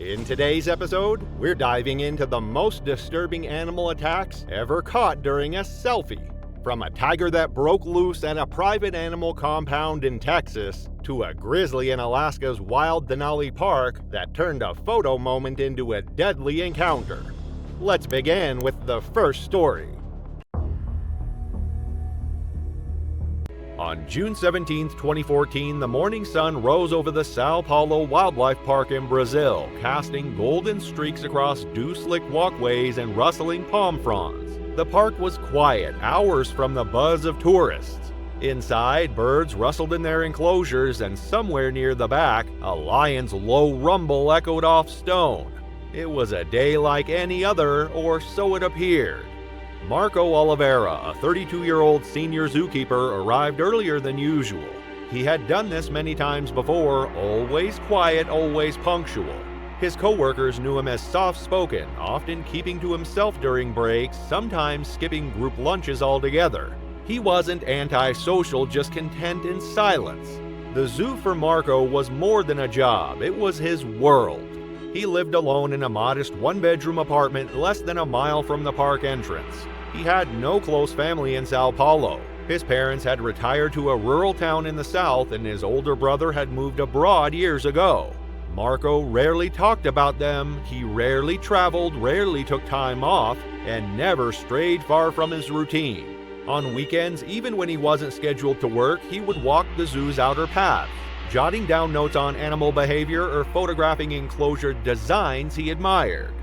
In today's episode, we're diving into the most disturbing animal attacks ever caught during a selfie. From a tiger that broke loose at a private animal compound in Texas, to a grizzly in Alaska's wild Denali Park that turned a photo moment into a deadly encounter. Let's begin with the first story. On June 17, 2014, the morning sun rose over the Sao Paulo Wildlife Park in Brazil, casting golden streaks across dew-slick walkways and rustling palm fronds. The park was quiet, hours from the buzz of tourists. Inside, birds rustled in their enclosures, and somewhere near the back, a lion's low rumble echoed off stone. It was a day like any other, or so it appeared. Marco Oliveira, a 32-year-old senior zookeeper, arrived earlier than usual. He had done this many times before, always quiet, always punctual. His co-workers knew him as soft-spoken, often keeping to himself during breaks, sometimes skipping group lunches altogether. He wasn't antisocial, just content in silence. The zoo for Marco was more than a job, it was his world. He lived alone in a modest one-bedroom apartment less than a mile from the park entrance. He had no close family in Sao Paulo. His parents had retired to a rural town in the south, and his older brother had moved abroad years ago. Marco rarely talked about them, he rarely traveled, rarely took time off, and never strayed far from his routine. On weekends, even when he wasn't scheduled to work, he would walk the zoo's outer paths, jotting down notes on animal behavior or photographing enclosure designs he admired.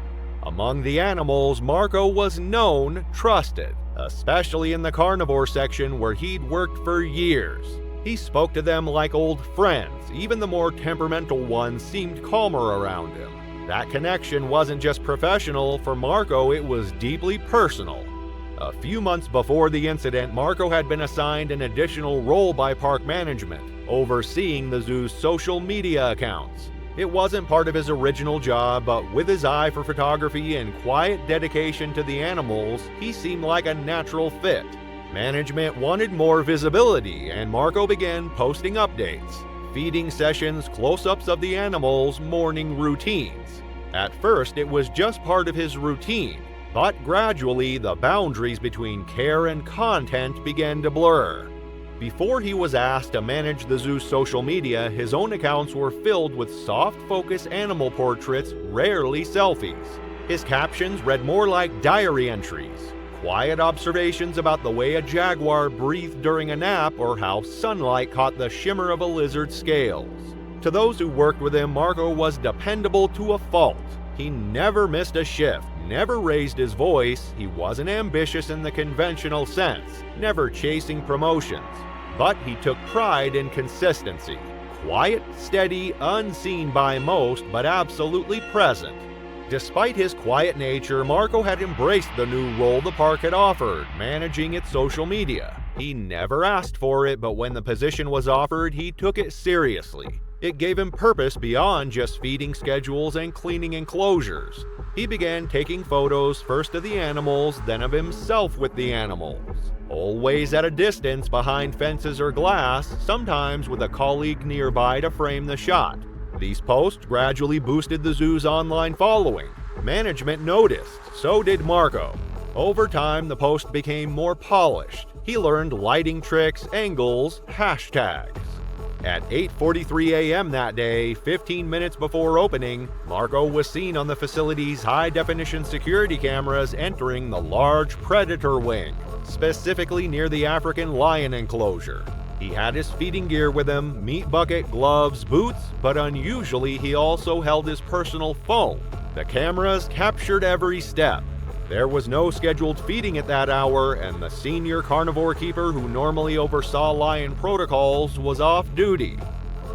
Among the animals, Marco was known, trusted, especially in the carnivore section where he'd worked for years. He spoke to them like old friends, even the more temperamental ones seemed calmer around him. That connection wasn't just professional, for Marco it was deeply personal. A few months before the incident, Marco had been assigned an additional role by park management, overseeing the zoo's social media accounts. It wasn't part of his original job, but with his eye for photography and quiet dedication to the animals, he seemed like a natural fit. Management wanted more visibility, and Marco began posting updates, feeding sessions, close-ups of the animals, morning routines. At first, it was just part of his routine, but gradually the boundaries between care and content began to blur. Before he was asked to manage the zoo's social media, his own accounts were filled with soft-focus animal portraits, rarely selfies. His captions read more like diary entries, quiet observations about the way a jaguar breathed during a nap or how sunlight caught the shimmer of a lizard's scales. To those who worked with him, Marco was dependable to a fault. He never missed a shift, never raised his voice, he wasn't ambitious in the conventional sense, never chasing promotions. But he took pride in consistency. Quiet, steady, unseen by most, but absolutely present. Despite his quiet nature, Marco had embraced the new role the park had offered, managing its social media. He never asked for it, but when the position was offered, he took it seriously. It gave him purpose beyond just feeding schedules and cleaning enclosures. He began taking photos first of the animals, then of himself with the animals. Always at a distance behind fences or glass, sometimes with a colleague nearby to frame the shot. These posts gradually boosted the zoo's online following. Management noticed, so did Marco. Over time, the post became more polished. He learned lighting tricks, angles, hashtags. At 8:43 a.m. that day, 15 minutes before opening, Marco was seen on the facility's high-definition security cameras entering the large predator wing, specifically near the African lion enclosure. He had his feeding gear with him, meat bucket, gloves, boots, but unusually he also held his personal phone. The cameras captured every step. There was no scheduled feeding at that hour, and the senior carnivore keeper who normally oversaw lion protocols was off duty.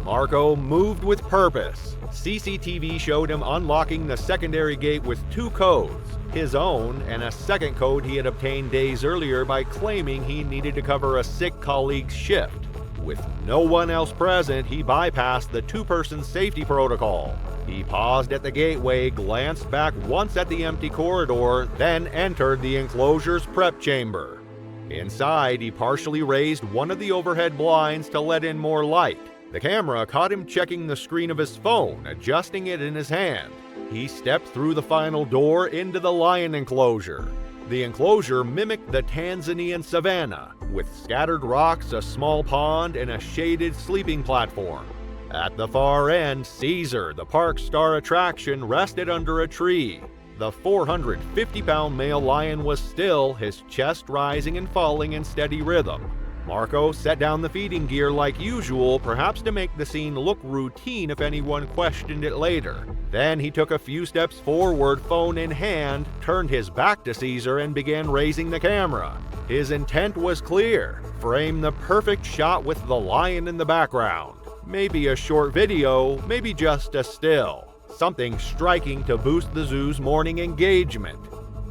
Marco moved with purpose. CCTV showed him unlocking the secondary gate with two codes, his own and a second code he had obtained days earlier by claiming he needed to cover a sick colleague's shift. With no one else present, he bypassed the two-person safety protocol. He paused at the gateway, glanced back once at the empty corridor, then entered the enclosure's prep chamber. Inside, he partially raised one of the overhead blinds to let in more light. The camera caught him checking the screen of his phone, adjusting it in his hand. He stepped through the final door into the lion enclosure. The enclosure mimicked the Tanzanian savanna, with scattered rocks, a small pond, and a shaded sleeping platform. At the far end, Caesar, the park's star attraction, rested under a tree. The 450-pound male lion was still, his chest rising and falling in steady rhythm. Marco set down the feeding gear like usual, perhaps to make the scene look routine if anyone questioned it later. Then he took a few steps forward, phone in hand, turned his back to Caesar, and began raising the camera. His intent was clear: frame the perfect shot with the lion in the background. Maybe a short video, maybe just a still. Something striking to boost the zoo's morning engagement.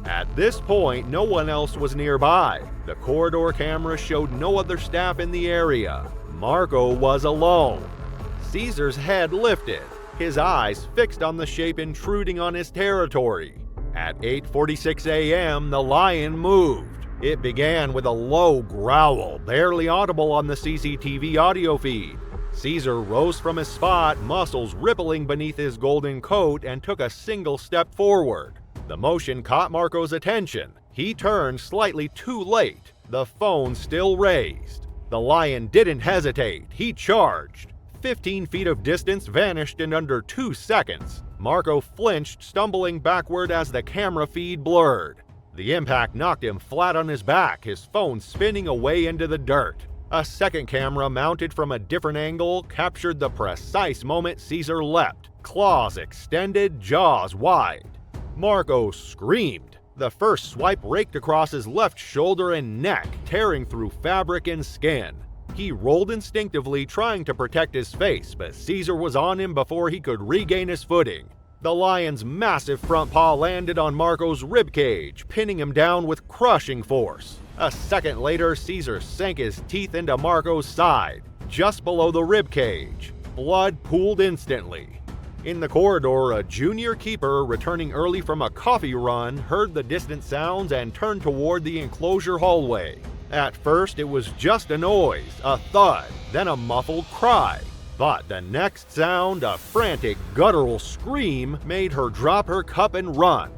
At this point, no one else was nearby. The corridor camera showed no other staff in the area. Marco was alone. Caesar's head lifted, his eyes fixed on the shape intruding on his territory. At 8:46 a.m., the lion moved. It began with a low growl, barely audible on the CCTV audio feed. Caesar rose from his spot, muscles rippling beneath his golden coat, and took a single step forward. The motion caught Marco's attention. He turned slightly too late, the phone still raised. The lion didn't hesitate. He charged. 15 feet of distance vanished in under 2 seconds. Marco flinched, stumbling backward as the camera feed blurred. The impact knocked him flat on his back, his phone spinning away into the dirt. A second camera, mounted from a different angle, captured the precise moment Caesar leapt, claws extended, jaws wide. Marco screamed. The first swipe raked across his left shoulder and neck, tearing through fabric and skin. He rolled instinctively, trying to protect his face, but Caesar was on him before he could regain his footing. The lion's massive front paw landed on Marco's ribcage, pinning him down with crushing force. A second later, Caesar sank his teeth into Marco's side, just below the ribcage. Blood pooled instantly. In the corridor, a junior keeper, returning early from a coffee run, heard the distant sounds and turned toward the enclosure hallway. At first, it was just a noise, a thud, then a muffled cry. But the next sound, a frantic, guttural scream, made her drop her cup and run.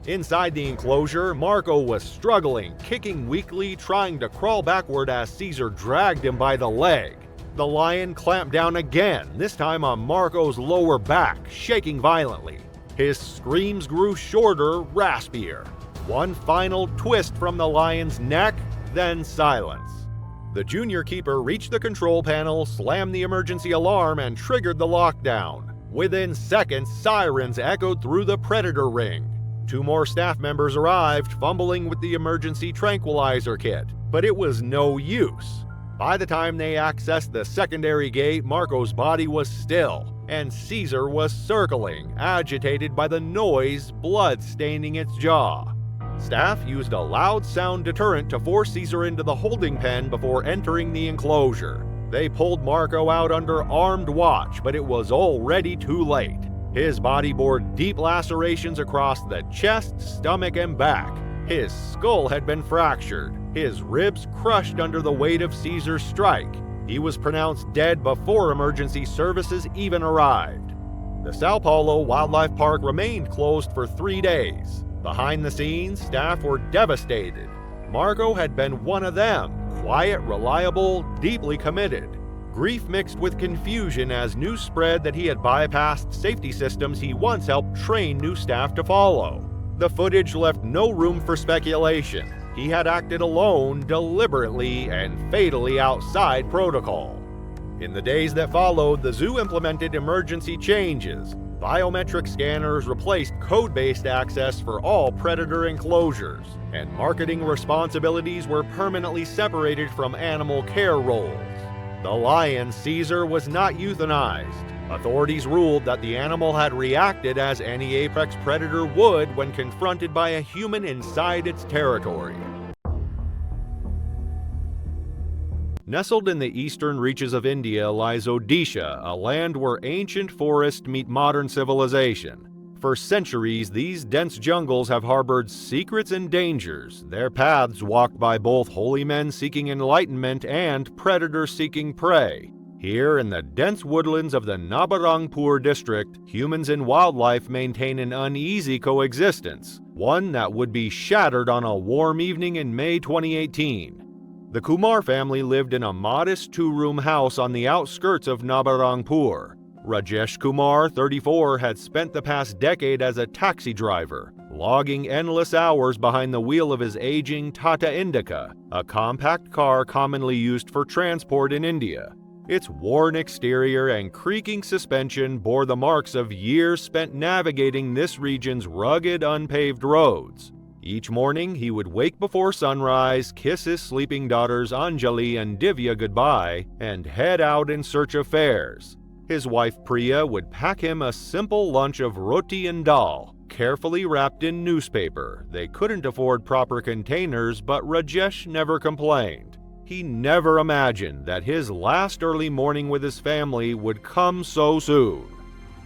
Inside the enclosure, Marco was struggling, kicking weakly, trying to crawl backward as Caesar dragged him by the leg. The lion clamped down again, this time on Marco's lower back, shaking violently. His screams grew shorter, raspier. One final twist from the lion's neck, then silence. The junior keeper reached the control panel, slammed the emergency alarm, and triggered the lockdown. Within seconds, sirens echoed through the predator ring. 2 more staff members arrived, fumbling with the emergency tranquilizer kit, but it was no use. By the time they accessed the secondary gate, Marco's body was still, and Caesar was circling, agitated by the noise, blood staining its jaw. Staff used a loud sound deterrent to force Caesar into the holding pen before entering the enclosure. They pulled Marco out under armed watch, but it was already too late. His body bore deep lacerations across the chest, stomach, and back. His skull had been fractured, his ribs crushed under the weight of Caesar's strike. He was pronounced dead before emergency services even arrived. The Sao Paulo Wildlife Park remained closed for 3 days. Behind the scenes, staff were devastated. Marco had been one of them, quiet, reliable, deeply committed. Grief mixed with confusion as news spread that he had bypassed safety systems he once helped train new staff to follow. The footage left no room for speculation. He had acted alone, deliberately, and fatally outside protocol. In the days that followed, the zoo implemented emergency changes. Biometric scanners replaced code-based access for all predator enclosures, and marketing responsibilities were permanently separated from animal care roles. The lion, Caesar, was not euthanized. Authorities ruled that the animal had reacted as any apex predator would when confronted by a human inside its territory. Nestled in the eastern reaches of India lies Odisha, a land where ancient forests meet modern civilization. For centuries, these dense jungles have harbored secrets and dangers, their paths walked by both holy men seeking enlightenment and predators seeking prey. Here in the dense woodlands of the Nabarangpur district, humans and wildlife maintain an uneasy coexistence, one that would be shattered on a warm evening in May 2018. The Kumar family lived in a modest two-room house on the outskirts of Nabarangpur. Rajesh Kumar, 34, had spent the past decade as a taxi driver, logging endless hours behind the wheel of his aging Tata Indica, a compact car commonly used for transport in India. Its worn exterior and creaking suspension bore the marks of years spent navigating this region's rugged, unpaved roads. Each morning, he would wake before sunrise, kiss his sleeping daughters Anjali and Divya goodbye, and head out in search of fares. His wife Priya would pack him a simple lunch of roti and dal, carefully wrapped in newspaper. They couldn't afford proper containers, but Rajesh never complained. He never imagined that his last early morning with his family would come so soon.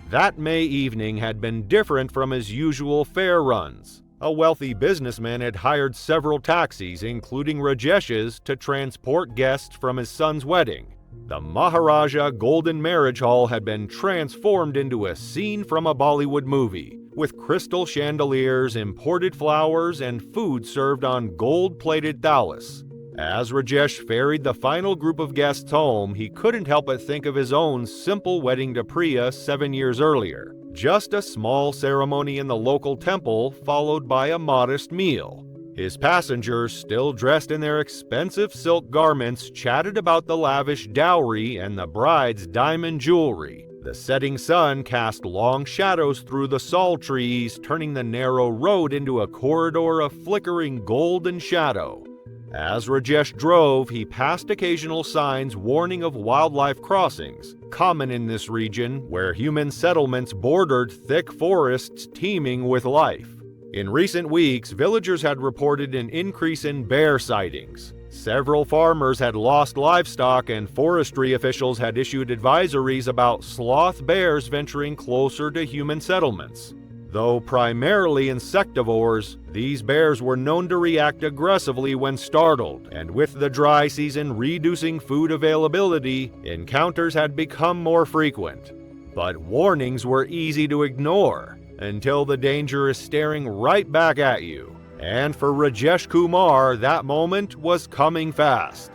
That May evening had been different from his usual fare runs. A wealthy businessman had hired several taxis, including Rajesh's, to transport guests from his son's wedding. The Maharaja Golden Marriage Hall had been transformed into a scene from a Bollywood movie, with crystal chandeliers, imported flowers, and food served on gold-plated thalas. As Rajesh ferried the final group of guests home, he couldn't help but think of his own simple wedding to Priya 7 years earlier. Just a small ceremony in the local temple, followed by a modest meal. His passengers, still dressed in their expensive silk garments, chatted about the lavish dowry and the bride's diamond jewelry. The setting sun cast long shadows through the sal trees, turning the narrow road into a corridor of flickering golden shadow. As Rajesh drove, he passed occasional signs warning of wildlife crossings, common in this region where human settlements bordered thick forests teeming with life. In recent weeks, villagers had reported an increase in bear sightings. Several farmers had lost livestock, and forestry officials had issued advisories about sloth bears venturing closer to human settlements. Though primarily insectivores, these bears were known to react aggressively when startled, and with the dry season reducing food availability, encounters had become more frequent. But warnings were easy to ignore, until the danger is staring right back at you. And for Rajesh Kumar, that moment was coming fast.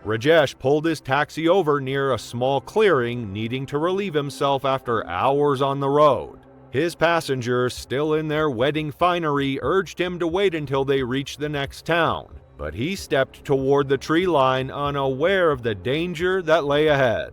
Rajesh pulled his taxi over near a small clearing, needing to relieve himself after hours on the road. His passengers, still in their wedding finery, urged him to wait until they reached the next town, but he stepped toward the tree line, unaware of the danger that lay ahead.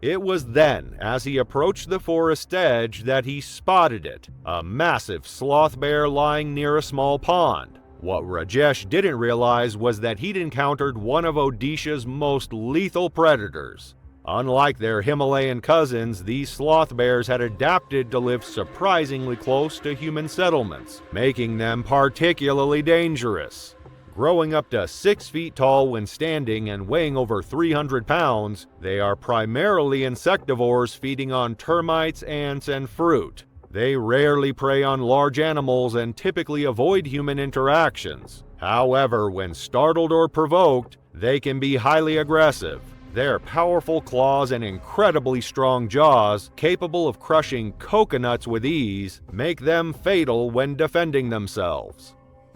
It was then, as he approached the forest edge, that he spotted it, a massive sloth bear lying near a small pond. What Rajesh didn't realize was that he'd encountered one of Odisha's most lethal predators. Unlike their Himalayan cousins, these sloth bears had adapted to live surprisingly close to human settlements, making them particularly dangerous. Growing up to 6 feet tall when standing and weighing over 300 pounds, they are primarily insectivores, feeding on termites, ants, and fruit. They rarely prey on large animals and typically avoid human interactions. However, when startled or provoked, they can be highly aggressive. Their powerful claws and incredibly strong jaws, capable of crushing coconuts with ease, make them fatal when defending themselves.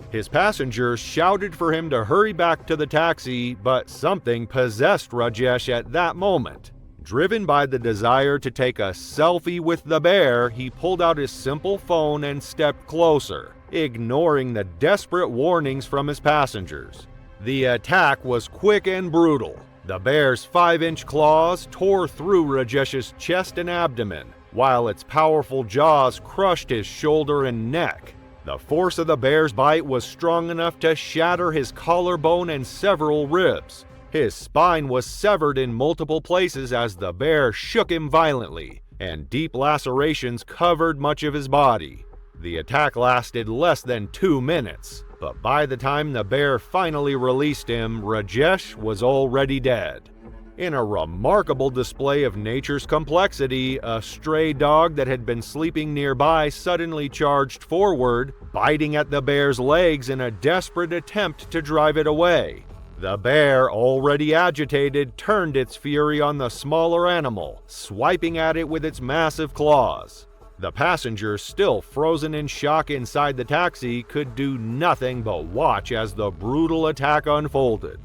His passengers shouted for him to hurry back to the taxi, but something possessed Rajesh at that moment. Driven by the desire to take a selfie with the bear, he pulled out his simple phone and stepped closer, ignoring the desperate warnings from his passengers. The attack was quick and brutal. The bear's 5-inch claws tore through Rajesh's chest and abdomen, while its powerful jaws crushed his shoulder and neck. The force of the bear's bite was strong enough to shatter his collarbone and several ribs. His spine was severed in multiple places as the bear shook him violently, and deep lacerations covered much of his body. The attack lasted less than 2 minutes. But by the time the bear finally released him, Rajesh was already dead. In a remarkable display of nature's complexity, a stray dog that had been sleeping nearby suddenly charged forward, biting at the bear's legs in a desperate attempt to drive it away. The bear, already agitated, turned its fury on the smaller animal, swiping at it with its massive claws. The passengers, still frozen in shock inside the taxi, could do nothing but watch as the brutal attack unfolded.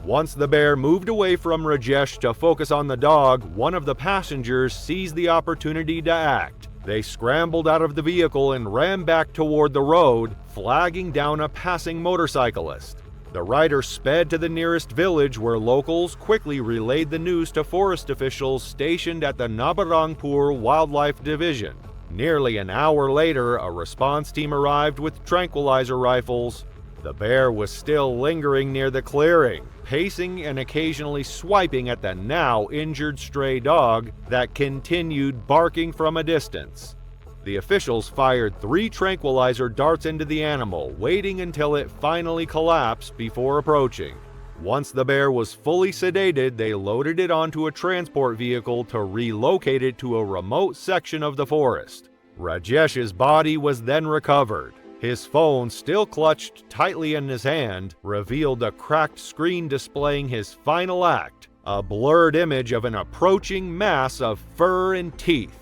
Once the bear moved away from Rajesh to focus on the dog, one of the passengers seized the opportunity to act. They scrambled out of the vehicle and ran back toward the road, flagging down a passing motorcyclist. The rider sped to the nearest village where locals quickly relayed the news to forest officials stationed at the Nabarangpur Wildlife Division. Nearly an hour later, a response team arrived with tranquilizer rifles. The bear was still lingering near the clearing, pacing and occasionally swiping at the now injured stray dog that continued barking from a distance. The officials fired 3 tranquilizer darts into the animal, waiting until it finally collapsed before approaching. Once the bear was fully sedated, they loaded it onto a transport vehicle to relocate it to a remote section of the forest. Rajesh's body was then recovered. His phone, still clutched tightly in his hand, revealed a cracked screen displaying his final act, a blurred image of an approaching mass of fur and teeth.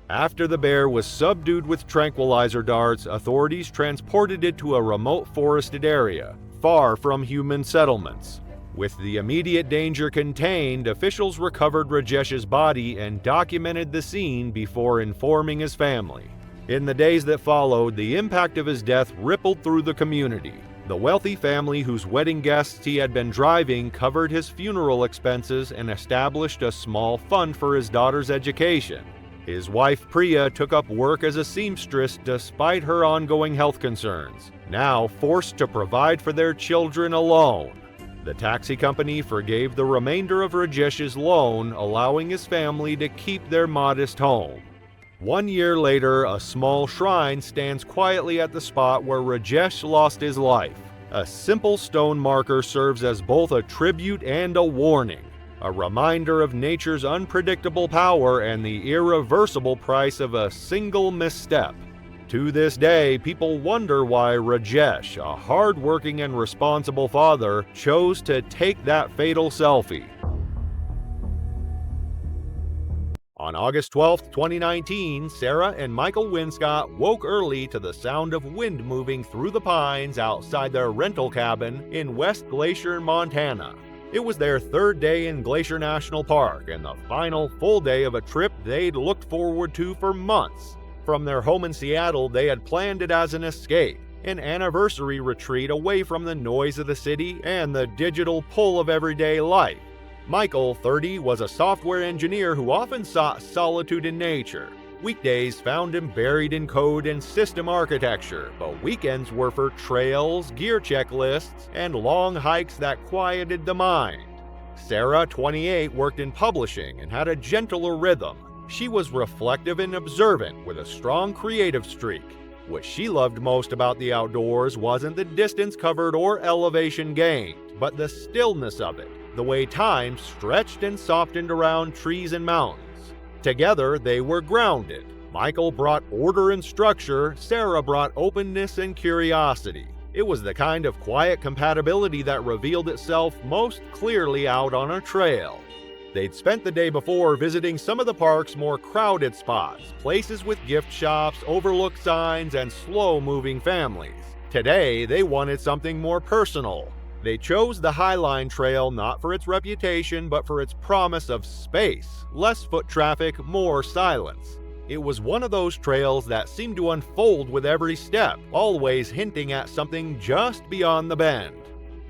After the bear was subdued with tranquilizer darts, authorities transported it to a remote forested area, far from human settlements. With the immediate danger contained, officials recovered Rajesh's body and documented the scene before informing his family. In the days that followed, the impact of his death rippled through the community. The wealthy family whose wedding guests he had been driving covered his funeral expenses and established a small fund for his daughter's education. His wife Priya took up work as a seamstress despite her ongoing health concerns, now forced to provide for their children alone. The taxi company forgave the remainder of Rajesh's loan, allowing his family to keep their modest home. 1 year later, a small shrine stands quietly at the spot where Rajesh lost his life. A simple stone marker serves as both a tribute and a warning, a reminder of nature's unpredictable power and the irreversible price of a single misstep. To this day, people wonder why Rajesh, a hard-working and responsible father, chose to take that fatal selfie. On August 12, 2019, Sarah and Michael Winscott woke early to the sound of wind moving through the pines outside their rental cabin in West Glacier, Montana. It was their 3rd day in Glacier National Park and the final full day of a trip they'd looked forward to for months. From their home in Seattle, they had planned it as an escape, an anniversary retreat away from the noise of the city and the digital pull of everyday life. Michael, 30, was a software engineer who often sought solitude in nature. Weekdays found him buried in code and system architecture, but weekends were for trails, gear checklists, and long hikes that quieted the mind. Sarah, 28, worked in publishing and had a gentler rhythm. She was reflective and observant with a strong creative streak. What she loved most about the outdoors wasn't the distance covered or elevation gained, but the stillness of it, the way time stretched and softened around trees and mountains. Together, they were grounded. Michael brought order and structure, Sarah brought openness and curiosity. It was the kind of quiet compatibility that revealed itself most clearly out on a trail. They'd spent the day before visiting some of the park's more crowded spots, places with gift shops, overlooked signs, and slow-moving families. Today, they wanted something more personal. They chose the Highline Trail not for its reputation, but for its promise of space, less foot traffic, more silence. It was one of those trails that seemed to unfold with every step, always hinting at something just beyond the bend.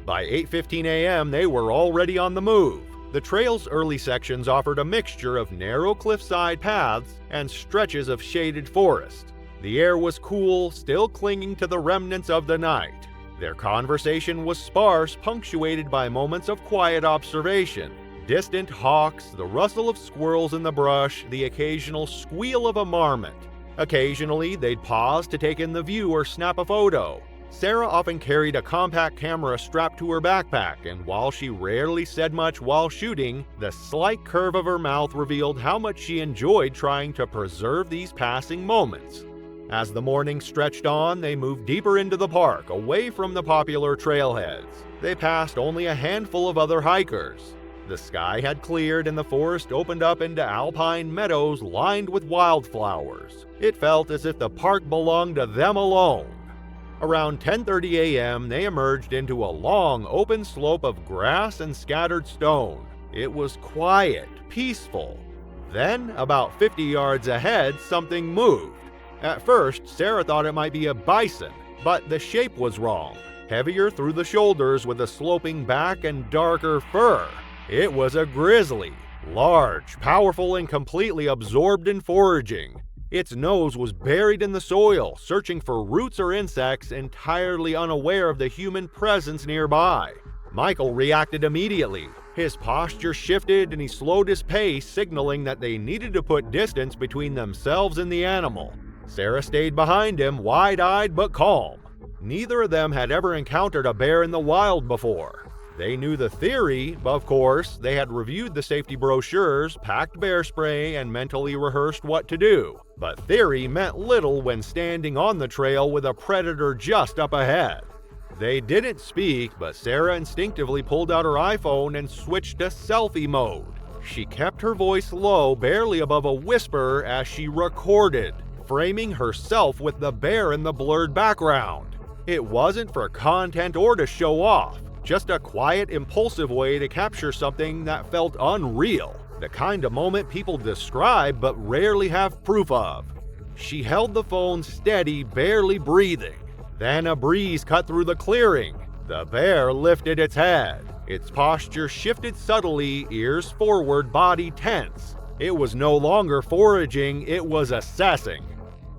By 8:15 a.m., they were already on the move. The trail's early sections offered a mixture of narrow cliffside paths and stretches of shaded forest. The air was cool, still clinging to the remnants of the night. Their conversation was sparse, punctuated by moments of quiet observation. Distant hawks, the rustle of squirrels in the brush, the occasional squeal of a marmot. Occasionally, they'd pause to take in the view or snap a photo. Sarah often carried a compact camera strapped to her backpack, and while she rarely said much while shooting, the slight curve of her mouth revealed how much she enjoyed trying to preserve these passing moments. As the morning stretched on, they moved deeper into the park, away from the popular trailheads. They passed only a handful of other hikers. The sky had cleared and the forest opened up into alpine meadows lined with wildflowers. It felt as if the park belonged to them alone. Around 10:30 a.m., they emerged into a long, open slope of grass and scattered stone. It was quiet, peaceful. Then, about 50 yards ahead, something moved. At first, Sarah thought it might be a bison, but the shape was wrong. Heavier through the shoulders with a sloping back and darker fur. It was a grizzly, large, powerful, and completely absorbed in foraging. Its nose was buried in the soil, searching for roots or insects, entirely unaware of the human presence nearby. Michael reacted immediately. His posture shifted and he slowed his pace, signaling that they needed to put distance between themselves and the animal. Sarah stayed behind him, wide-eyed but calm. Neither of them had ever encountered a bear in the wild before. They knew the theory, of course. They had reviewed the safety brochures, packed bear spray, and mentally rehearsed what to do. But theory meant little when standing on the trail with a predator just up ahead. They didn't speak, but Sarah instinctively pulled out her iPhone and switched to selfie mode. She kept her voice low, barely above a whisper, as she recorded, framing herself with the bear in the blurred background. It wasn't for content or to show off, just a quiet, impulsive way to capture something that felt unreal, the kind of moment people describe but rarely have proof of. She held the phone steady, barely breathing. Then a breeze cut through the clearing. The bear lifted its head. Its posture shifted subtly, ears forward, body tense. It was no longer foraging, it was assessing.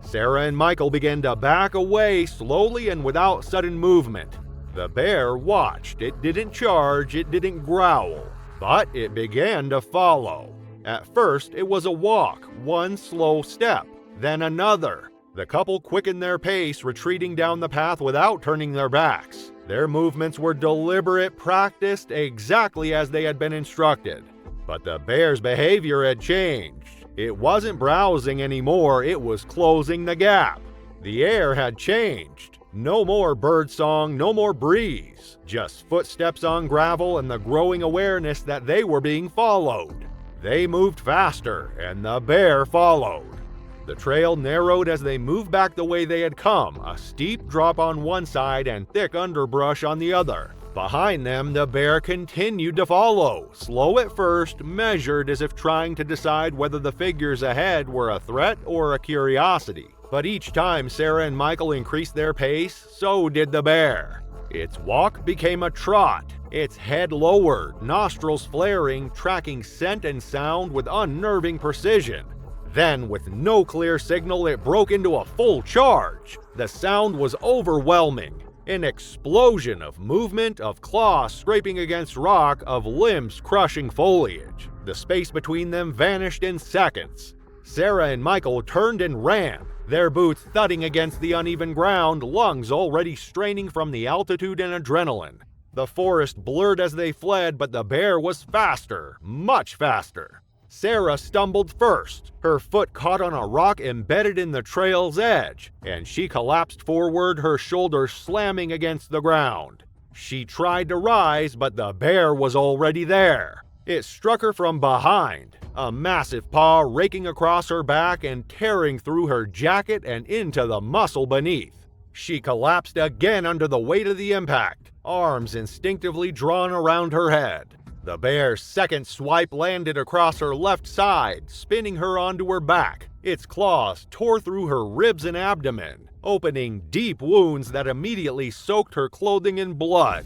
Sarah and Michael began to back away slowly and without sudden movement. The bear watched. It didn't charge, it didn't growl, but it began to follow. At first, it was a walk, one slow step, then another. The couple quickened their pace, retreating down the path without turning their backs. Their movements were deliberate, practiced exactly as they had been instructed. But the bear's behavior had changed. It wasn't browsing anymore, it was closing the gap. The air had changed. No more birdsong, no more breeze. Just footsteps on gravel and the growing awareness that they were being followed. They moved faster, and the bear followed. The trail narrowed as they moved back the way they had come, a steep drop on one side and thick underbrush on the other. Behind them, the bear continued to follow, slow at first, measured as if trying to decide whether the figures ahead were a threat or a curiosity. But each time Sarah and Michael increased their pace, so did the bear. Its walk became a trot, its head lowered, nostrils flaring, tracking scent and sound with unnerving precision. Then, with no clear signal, it broke into a full charge. The sound was overwhelming. An explosion of movement, of claws scraping against rock, of limbs crushing foliage. The space between them vanished in seconds. Sarah and Michael turned and ran, their boots thudding against the uneven ground, lungs already straining from the altitude and adrenaline. The forest blurred as they fled, but the bear was faster, much faster. Sarah stumbled first. Her foot caught on a rock embedded in the trail's edge, and she collapsed forward, her shoulders slamming against the ground. She tried to rise, but the bear was already there. It struck her from behind, a massive paw raking across her back and tearing through her jacket and into the muscle beneath. She collapsed again under the weight of the impact, arms instinctively drawn around her head. The bear's second swipe landed across her left side, spinning her onto her back. Its claws tore through her ribs and abdomen, opening deep wounds that immediately soaked her clothing in blood.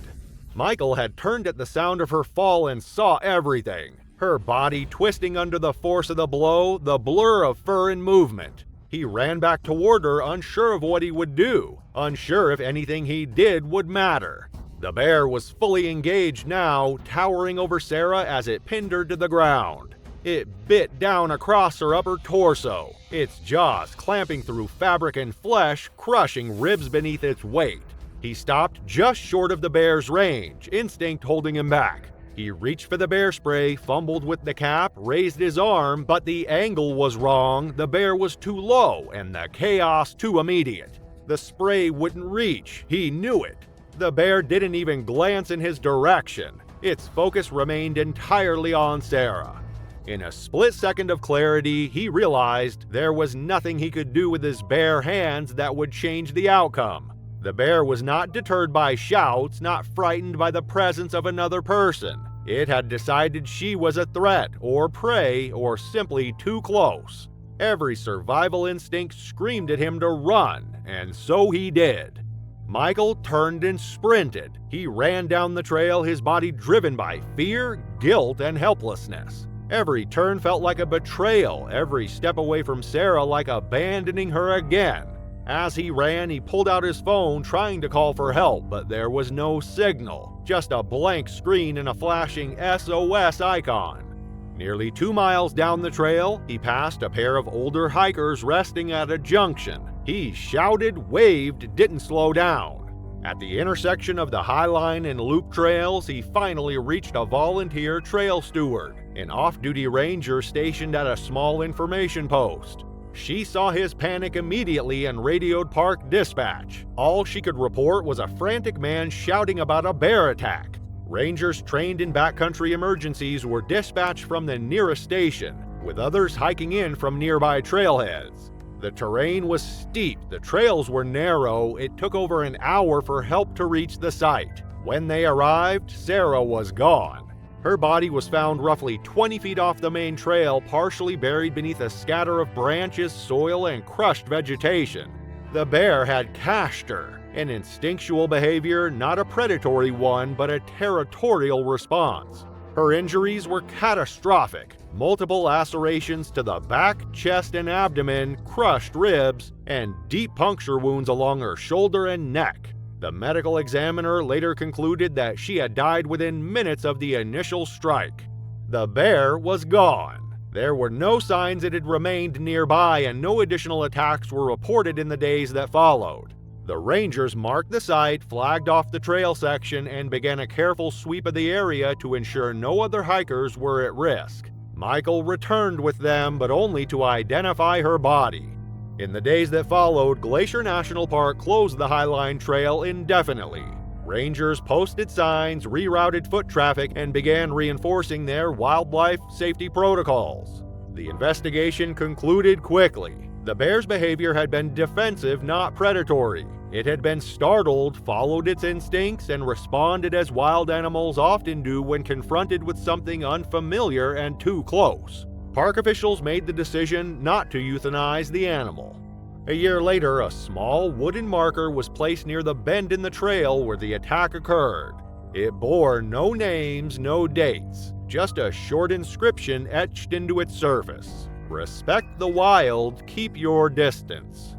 Michael had turned at the sound of her fall and saw everything. Her body twisting under the force of the blow, the blur of fur and movement. He ran back toward her, unsure of what he would do, unsure if anything he did would matter. The bear was fully engaged now, towering over Sarah as it pinned her to the ground. It bit down across her upper torso, its jaws clamping through fabric and flesh, crushing ribs beneath its weight. He stopped just short of the bear's range, instinct holding him back. He reached for the bear spray, fumbled with the cap, raised his arm, but the angle was wrong, the bear was too low, and the chaos too immediate. The spray wouldn't reach, he knew it. The bear didn't even glance in his direction. Its focus remained entirely on Sarah. In a split second of clarity, he realized there was nothing he could do with his bare hands that would change the outcome. The bear was not deterred by shouts, not frightened by the presence of another person. It had decided she was a threat, or prey, or simply too close. Every survival instinct screamed at him to run, and so he did. Michael turned and sprinted. He ran down the trail, his body driven by fear, guilt, and helplessness. Every turn felt like a betrayal, every step away from Sarah like abandoning her again. As he ran, he pulled out his phone trying to call for help, but there was no signal, just a blank screen and a flashing SOS icon. Nearly 2 miles down the trail, he passed a pair of older hikers resting at a junction. He shouted, waved, didn't slow down. At the intersection of the Highline and Loop trails, he finally reached a volunteer trail steward, an off-duty ranger stationed at a small information post. She saw his panic immediately and radioed park dispatch. All she could report was a frantic man shouting about a bear attack. Rangers trained in backcountry emergencies were dispatched from the nearest station, with others hiking in from nearby trailheads. The terrain was steep, the trails were narrow, it took over an hour for help to reach the site. When they arrived, Sarah was gone. Her body was found roughly 20 feet off the main trail, partially buried beneath a scatter of branches, soil, and crushed vegetation. The bear had cached her, an instinctual behavior, not a predatory one, but a territorial response. Her injuries were catastrophic. Multiple lacerations to the back, chest, and abdomen, crushed ribs, and deep puncture wounds along her shoulder and neck. The medical examiner later concluded that she had died within minutes of the initial strike. The bear was gone. There were no signs it had remained nearby, and no additional attacks were reported in the days that followed. The rangers marked the site, flagged off the trail section, and began a careful sweep of the area to ensure no other hikers were at risk. Michael returned with them, but only to identify her body. In the days that followed, Glacier National Park closed the Highline Trail indefinitely. Rangers posted signs, rerouted foot traffic, and began reinforcing their wildlife safety protocols. The investigation concluded quickly. The bear's behavior had been defensive, not predatory. It had been startled, followed its instincts, and responded as wild animals often do when confronted with something unfamiliar and too close. Park officials made the decision not to euthanize the animal. A year later, a small wooden marker was placed near the bend in the trail where the attack occurred. It bore no names, no dates, just a short inscription etched into its surface. Respect the wild, keep your distance.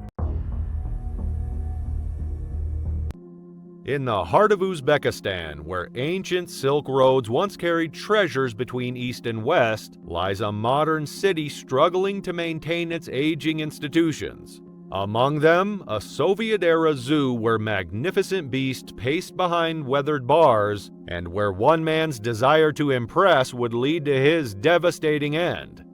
In the heart of Uzbekistan, where ancient silk roads once carried treasures between east and west, lies a modern city struggling to maintain its aging institutions. Among them, a Soviet-era zoo where magnificent beasts paced behind weathered bars, and where one man's desire to impress would lead to his devastating end.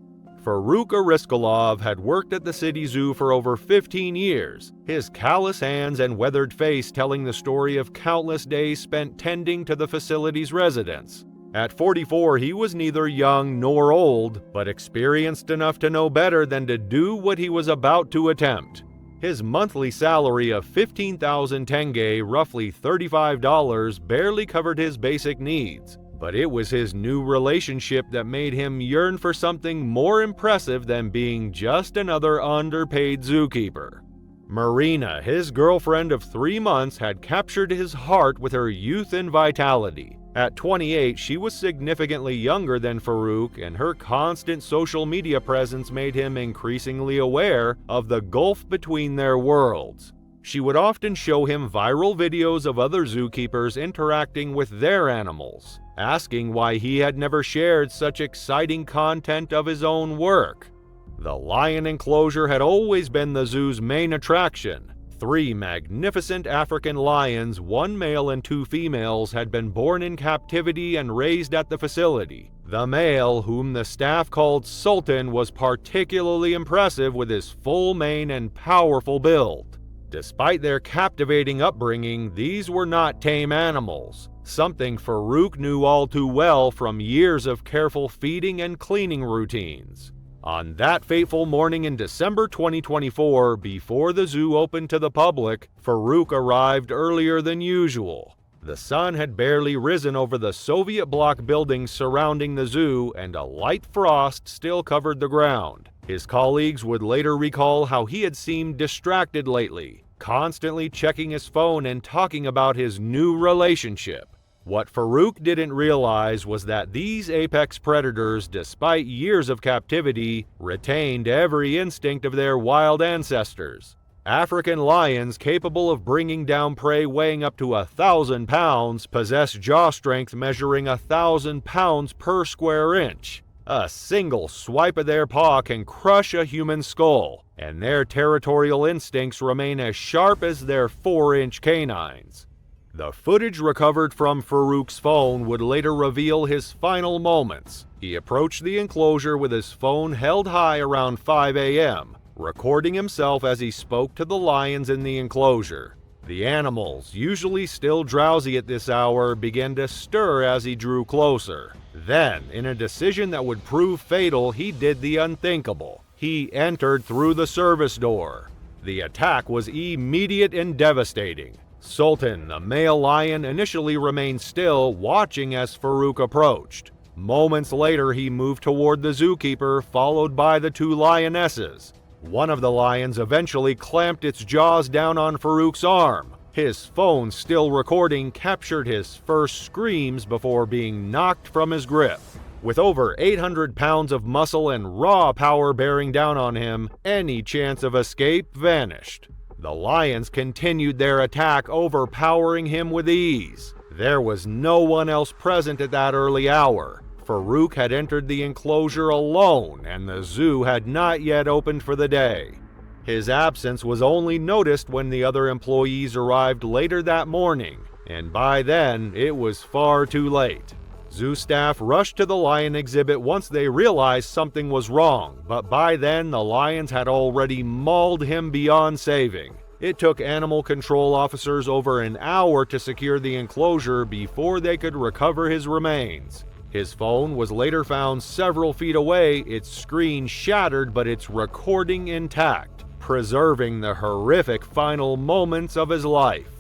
Faruk Ariskalov had worked at the city zoo for over 15 years, his callous hands and weathered face telling the story of countless days spent tending to the facility's residents. At 44, he was neither young nor old, but experienced enough to know better than to do what he was about to attempt. His monthly salary of 15,000 tenge, roughly $35, barely covered his basic needs. But it was his new relationship that made him yearn for something more impressive than being just another underpaid zookeeper. Marina, his girlfriend of 3 months, had captured his heart with her youth and vitality. At 28, she was significantly younger than Faruk, and her constant social media presence made him increasingly aware of the gulf between their worlds. She would often show him viral videos of other zookeepers interacting with their animals, asking why he had never shared such exciting content of his own work. The lion enclosure had always been the zoo's main attraction. 3 magnificent African lions, 1 male and 2 females, had been born in captivity and raised at the facility. The male, whom the staff called Sultan, was particularly impressive with his full mane and powerful build. Despite their captivating upbringing, these were not tame animals, something Farouk knew all too well from years of careful feeding and cleaning routines. On that fateful morning in December 2024, before the zoo opened to the public, Farouk arrived earlier than usual. The sun had barely risen over the Soviet bloc buildings surrounding the zoo, and a light frost still covered the ground. His colleagues would later recall how he had seemed distracted lately, constantly checking his phone and talking about his new relationship. What Farouk didn't realize was that these apex predators, despite years of captivity, retained every instinct of their wild ancestors. African lions capable of bringing down prey weighing up to 1,000 pounds possess jaw strength measuring 1,000 pounds per square inch. A single swipe of their paw can crush a human skull, and their territorial instincts remain as sharp as their 4-inch canines. The footage recovered from Farouk's phone would later reveal his final moments. He approached the enclosure with his phone held high around 5 a.m., recording himself as he spoke to the lions in the enclosure. The animals, usually still drowsy at this hour, began to stir as he drew closer. Then, in a decision that would prove fatal, he did the unthinkable. He entered through the service door. The attack was immediate and devastating. Sultan, the male lion, initially remained still, watching as Farouk approached. Moments later, he moved toward the zookeeper, followed by the 2 lionesses. One of the lions eventually clamped its jaws down on Farouk's arm. His phone, still recording, captured his first screams before being knocked from his grip. With over 800 pounds of muscle and raw power bearing down on him, any chance of escape vanished. The lions continued their attack, overpowering him with ease. There was no one else present at that early hour. Farouk had entered the enclosure alone, and the zoo had not yet opened for the day. His absence was only noticed when the other employees arrived later that morning, and by then, it was far too late. Zoo staff rushed to the lion exhibit once they realized something was wrong, but by then the lions had already mauled him beyond saving. It took animal control officers over an hour to secure the enclosure before they could recover his remains. His phone was later found several feet away, its screen shattered but its recording intact, preserving the horrific final moments of his life.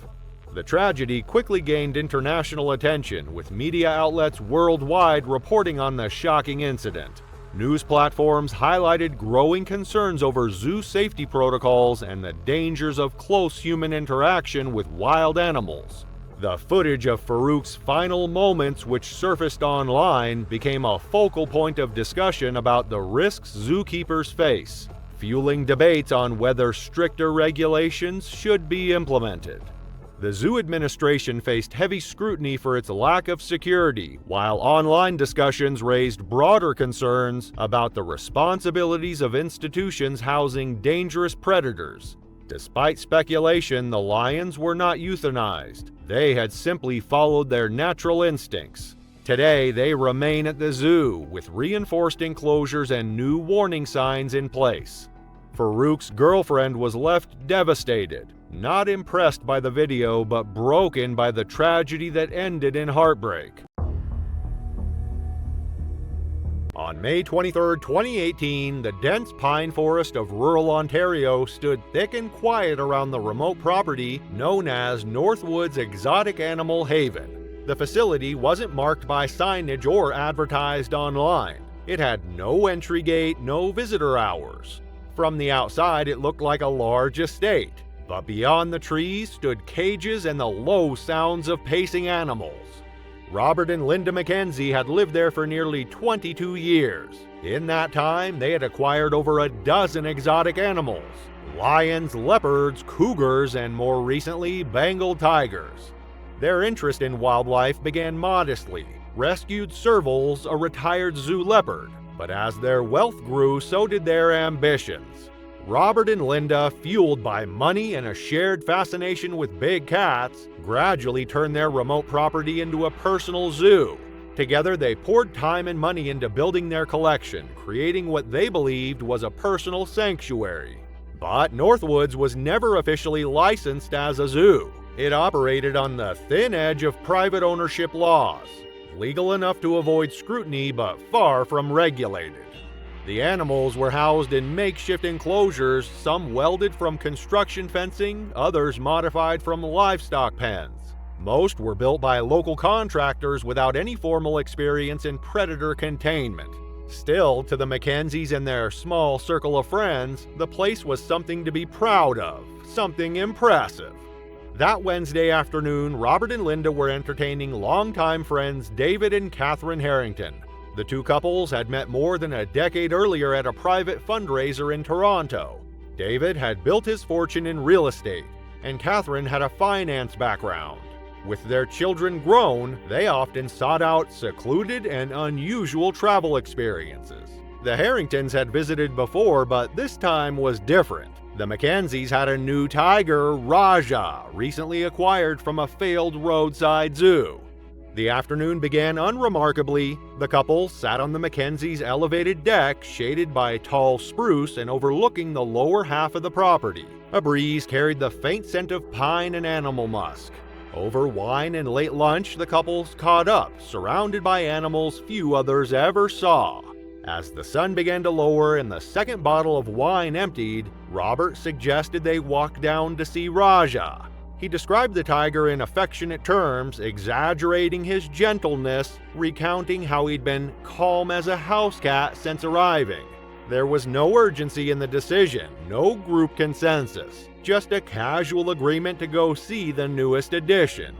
The tragedy quickly gained international attention, with media outlets worldwide reporting on the shocking incident. News platforms highlighted growing concerns over zoo safety protocols and the dangers of close human interaction with wild animals. The footage of Farouk's final moments, which surfaced online, became a focal point of discussion about the risks zookeepers face, fueling debates on whether stricter regulations should be implemented. The zoo administration faced heavy scrutiny for its lack of security, while online discussions raised broader concerns about the responsibilities of institutions housing dangerous predators. Despite speculation, the lions were not euthanized. They had simply followed their natural instincts. Today, they remain at the zoo, with reinforced enclosures and new warning signs in place. Farouk's girlfriend was left devastated, not impressed by the video, but broken by the tragedy that ended in heartbreak. On May 23, 2018, the dense pine forest of rural Ontario stood thick and quiet around the remote property known as Northwood's Exotic Animal Haven. The facility wasn't marked by signage or advertised online. It had no entry gate, no visitor hours. From the outside, it looked like a large estate, but beyond the trees stood cages and the low sounds of pacing animals. Robert and Linda McKenzie had lived there for nearly 22 years. In that time, they had acquired over a dozen exotic animals: lions, leopards, cougars, and more recently, Bengal tigers. Their interest in wildlife began modestly. Rescued servals, a retired zoo leopard. But as their wealth grew, so did their ambitions. Robert and Linda, fueled by money and a shared fascination with big cats, gradually turned their remote property into a personal zoo. Together, they poured time and money into building their collection, creating what they believed was a personal sanctuary. But Northwoods was never officially licensed as a zoo. It operated on the thin edge of private ownership laws, legal enough to avoid scrutiny but far from regulated. The animals were housed in makeshift enclosures, some welded from construction fencing, others modified from livestock pens. Most were built by local contractors without any formal experience in predator containment. Still, to the Mackenzies and their small circle of friends, the place was something to be proud of, something impressive. That Wednesday afternoon, Robert and Linda were entertaining longtime friends David and Catherine Harrington. The two couples had met more than a decade earlier at a private fundraiser in Toronto. David had built his fortune in real estate, and Catherine had a finance background. With their children grown, they often sought out secluded and unusual travel experiences. The Harringtons had visited before, but this time was different. The Mackenzies had a new tiger, Raja, recently acquired from a failed roadside zoo. The afternoon began unremarkably. The couple sat on the Mackenzies' elevated deck, shaded by tall spruce and overlooking the lower half of the property. A breeze carried the faint scent of pine and animal musk. Over wine and late lunch, the couples caught up, surrounded by animals few others ever saw. As the sun began to lower and the second bottle of wine emptied, Robert suggested they walk down to see Raja. He described the tiger in affectionate terms, exaggerating his gentleness, recounting how he'd been calm as a house cat since arriving. There was no urgency in the decision, no group consensus, just a casual agreement to go see the newest addition.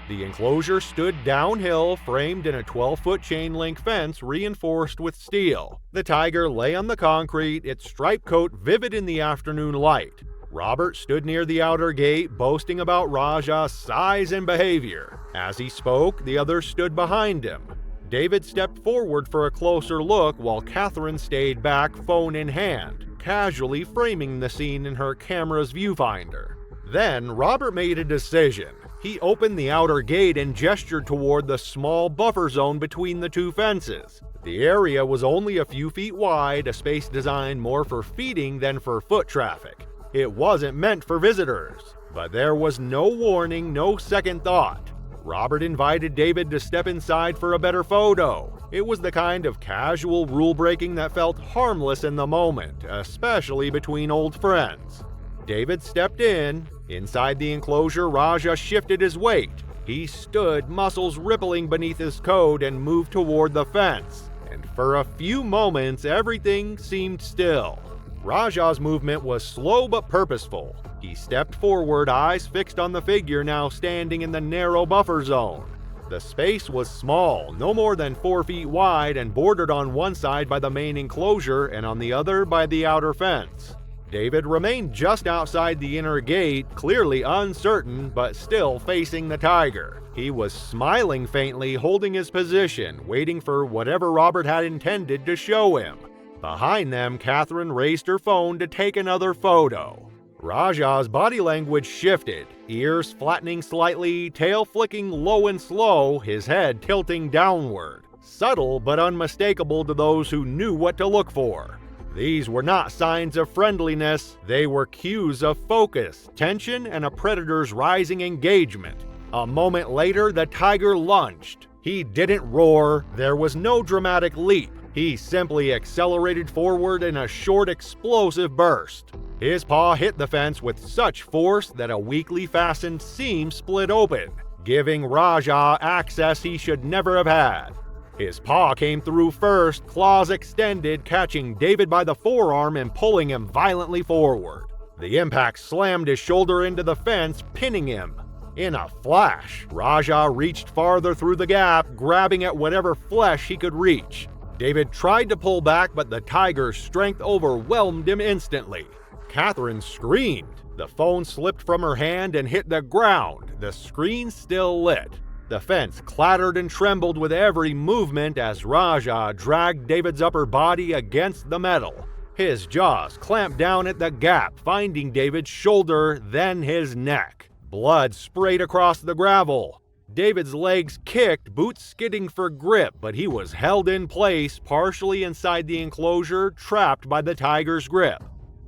The enclosure stood downhill, framed in a 12-foot chain-link fence reinforced with steel. The tiger lay on the concrete, its striped coat vivid in the afternoon light. Robert stood near the outer gate, boasting about Raja's size and behavior. As he spoke, the others stood behind him. David stepped forward for a closer look while Catherine stayed back, phone in hand, casually framing the scene in her camera's viewfinder. Then Robert made a decision. He opened the outer gate and gestured toward the small buffer zone between the two fences. The area was only a few feet wide, a space designed more for feeding than for foot traffic. It wasn't meant for visitors, but there was no warning, no second thought. Robert invited David to step inside for a better photo. It was the kind of casual rule-breaking that felt harmless in the moment, especially between old friends. David stepped in. Inside the enclosure, Raja shifted his weight. He stood, muscles rippling beneath his coat, and moved toward the fence. And for a few moments, everything seemed still. Raja's movement was slow but purposeful. He stepped forward, eyes fixed on the figure now standing in the narrow buffer zone. The space was small, no more than 4 feet wide, and bordered on one side by the main enclosure and on the other by the outer fence. David remained just outside the inner gate, clearly uncertain, but still facing the tiger. He was smiling faintly, holding his position, waiting for whatever Robert had intended to show him. Behind them, Catherine raised her phone to take another photo. Raja's body language shifted, ears flattening slightly, tail flicking low and slow, his head tilting downward. Subtle but unmistakable to those who knew what to look for. These were not signs of friendliness, they were cues of focus, tension, and a predator's rising engagement. A moment later, the tiger lunged. He didn't roar, there was no dramatic leap. He simply accelerated forward in a short, explosive burst. His paw hit the fence with such force that a weakly fastened seam split open, giving Raja access he should never have had. His paw came through first, claws extended, catching David by the forearm and pulling him violently forward. The impact slammed his shoulder into the fence, pinning him. In a flash, Raja reached farther through the gap, grabbing at whatever flesh he could reach. David tried to pull back, but the tiger's strength overwhelmed him instantly. Catherine screamed. The phone slipped from her hand and hit the ground, the screen still lit. The fence clattered and trembled with every movement as Raja dragged David's upper body against the metal. His jaws clamped down at the gap, finding David's shoulder, then his neck. Blood sprayed across the gravel. David's legs kicked, boots skidding for grip, but he was held in place, partially inside the enclosure, trapped by the tiger's grip.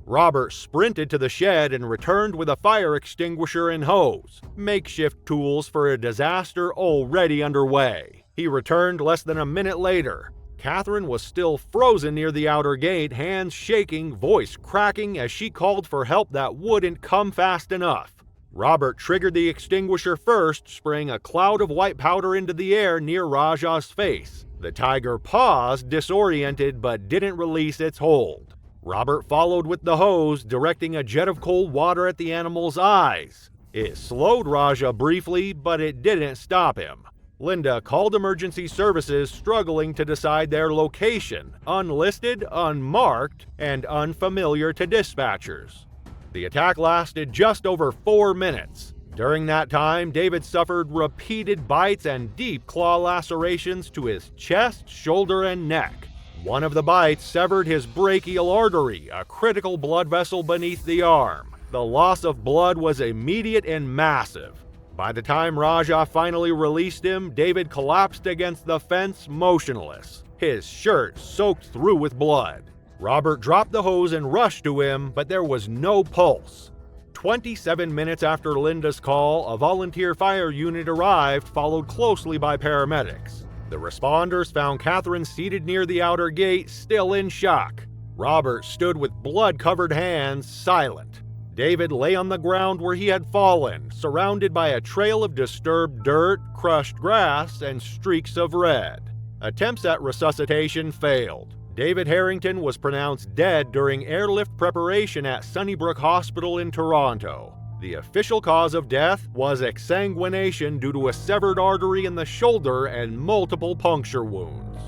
Robert sprinted to the shed and returned with a fire extinguisher and hose, makeshift tools for a disaster already underway. He returned less than a minute later. Catherine was still frozen near the outer gate, hands shaking, voice cracking as she called for help that wouldn't come fast enough. Robert triggered the extinguisher first, spraying a cloud of white powder into the air near Raja's face. The tiger paused, disoriented, but didn't release its hold. Robert followed with the hose, directing a jet of cold water at the animal's eyes. It slowed Raja briefly, but it didn't stop him. Linda called emergency services, struggling to decide their location, unlisted, unmarked, and unfamiliar to dispatchers. The attack lasted just over 4 minutes. During that time, David suffered repeated bites and deep claw lacerations to his chest, shoulder, and neck. One of the bites severed his brachial artery, a critical blood vessel beneath the arm. The loss of blood was immediate and massive. By the time Raja finally released him, David collapsed against the fence, motionless, his shirt soaked through with blood. Robert dropped the hose and rushed to him, but there was no pulse. 27 minutes after Linda's call, a volunteer fire unit arrived, followed closely by paramedics. The responders found Catherine seated near the outer gate, still in shock. Robert stood with blood-covered hands, silent. David lay on the ground where he had fallen, surrounded by a trail of disturbed dirt, crushed grass, and streaks of red. Attempts at resuscitation failed. David Harrington was pronounced dead during airlift preparation at Sunnybrook Hospital in Toronto. The official cause of death was exsanguination due to a severed artery in the shoulder and multiple puncture wounds.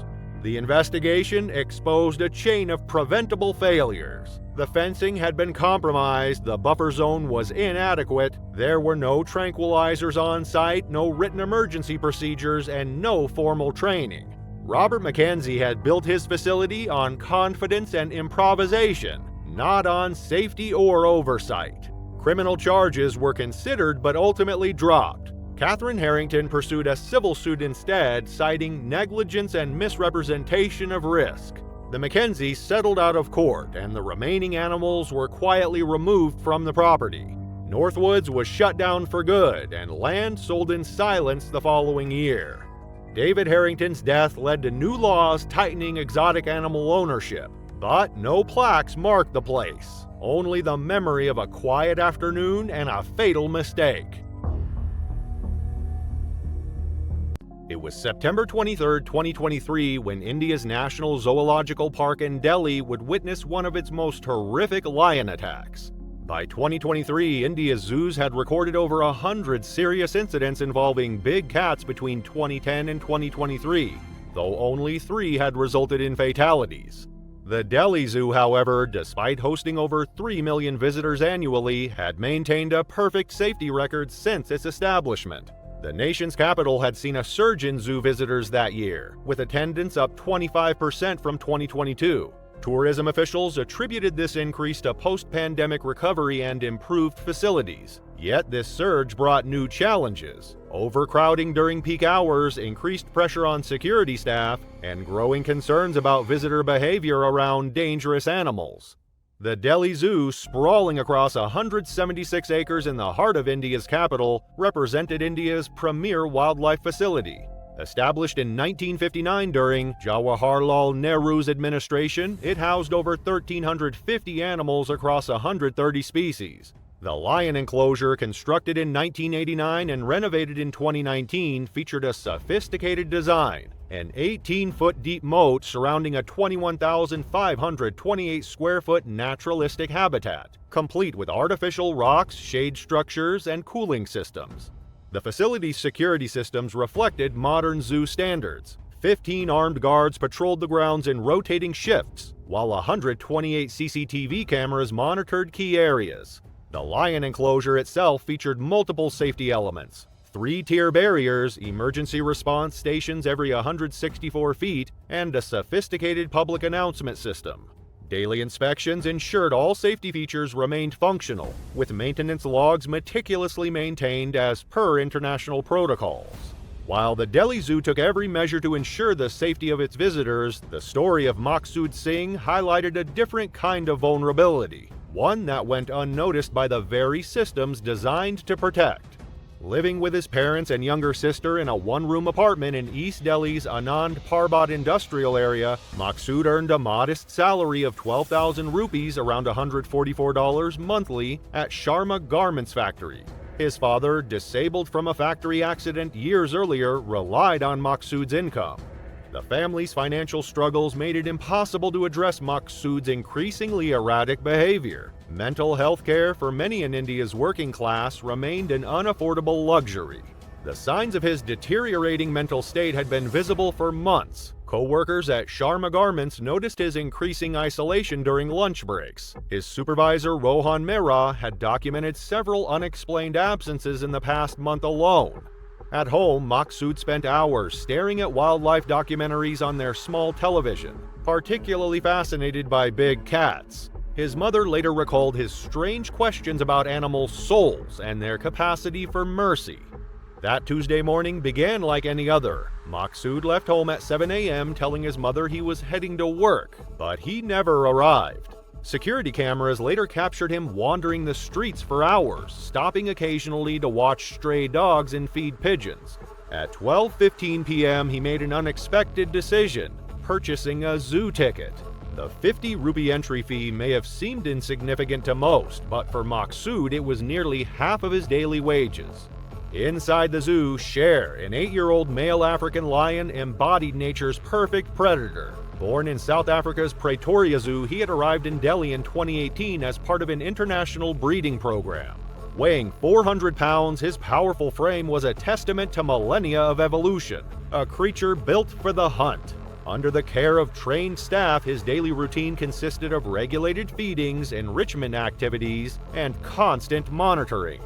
The investigation exposed a chain of preventable failures. The fencing had been compromised, the buffer zone was inadequate, there were no tranquilizers on site, no written emergency procedures, and no formal training. Robert Mackenzie had built his facility on confidence and improvisation, not on safety or oversight. Criminal charges were considered but ultimately dropped. Catherine Harrington pursued a civil suit instead, citing negligence and misrepresentation of risk. The Mackenzies settled out of court, and the remaining animals were quietly removed from the property. Northwoods was shut down for good, and land sold in silence the following year. David Harrington's death led to new laws tightening exotic animal ownership, but no plaques marked the place, only the memory of a quiet afternoon and a fatal mistake. It was September 23, 2023, when India's National Zoological Park in Delhi would witness one of its most horrific lion attacks. By 2023, India's zoos had recorded over 100 serious incidents involving big cats between 2010 and 2023, though only 3 had resulted in fatalities. The Delhi Zoo, however, despite hosting over 3 million visitors annually, had maintained a perfect safety record since its establishment. The nation's capital had seen a surge in zoo visitors that year, with attendance up 25% from 2022. Tourism officials attributed this increase to post-pandemic recovery and improved facilities. Yet this surge brought new challenges: overcrowding during peak hours, increased pressure on security staff, and growing concerns about visitor behavior around dangerous animals. The Delhi Zoo, sprawling across 176 acres in the heart of India's capital, represented India's premier wildlife facility. Established in 1959 during Jawaharlal Nehru's administration, it housed over 1,350 animals across 130 species. The lion enclosure, constructed in 1989 and renovated in 2019, featured a sophisticated design, an 18-foot deep moat surrounding a 21,528 square foot naturalistic habitat, complete with artificial rocks, shade structures, and cooling systems. The facility's security systems reflected modern zoo standards. 15 armed guards patrolled the grounds in rotating shifts, while 128 CCTV cameras monitored key areas. The lion enclosure itself featured multiple safety elements: 3-tier barriers, emergency response stations every 164 feet, and a sophisticated public announcement system. Daily inspections ensured all safety features remained functional, with maintenance logs meticulously maintained as per international protocols. While the Delhi Zoo took every measure to ensure the safety of its visitors, the story of Maqsood Singh highlighted a different kind of vulnerability, one that went unnoticed by the very systems designed to protect. Living with his parents and younger sister in a one-room apartment in East Delhi's Anand Parbat industrial area, Maqsood earned a modest salary of 12,000 rupees, around $144 monthly, at Sharma Garments Factory. His father, disabled from a factory accident years earlier, relied on Maqsood's income. The family's financial struggles made it impossible to address Maqsood's increasingly erratic behavior. Mental health care for many in India's working class remained an unaffordable luxury. The signs of his deteriorating mental state had been visible for months. Co-workers at Sharma Garments noticed his increasing isolation during lunch breaks. His supervisor, Rohan Mehra, had documented several unexplained absences in the past month alone. At home, Maqsood spent hours staring at wildlife documentaries on their small television, particularly fascinated by big cats. His mother later recalled his strange questions about animals' souls and their capacity for mercy. That Tuesday morning began like any other. Maqsood left home at 7 a.m. telling his mother he was heading to work, but he never arrived. Security cameras later captured him wandering the streets for hours, stopping occasionally to watch stray dogs and feed pigeons. At 12:15 p.m., he made an unexpected decision, purchasing a zoo ticket. The 50 rupee entry fee may have seemed insignificant to most, but for Maqsood it was nearly half of his daily wages. Inside the zoo, Sher, an 8-year-old male African lion, embodied nature's perfect predator. Born in South Africa's Pretoria Zoo, he had arrived in Delhi in 2018 as part of an international breeding program. Weighing 400 pounds, his powerful frame was a testament to millennia of evolution, a creature built for the hunt. Under the care of trained staff, his daily routine consisted of regulated feedings, enrichment activities, and constant monitoring.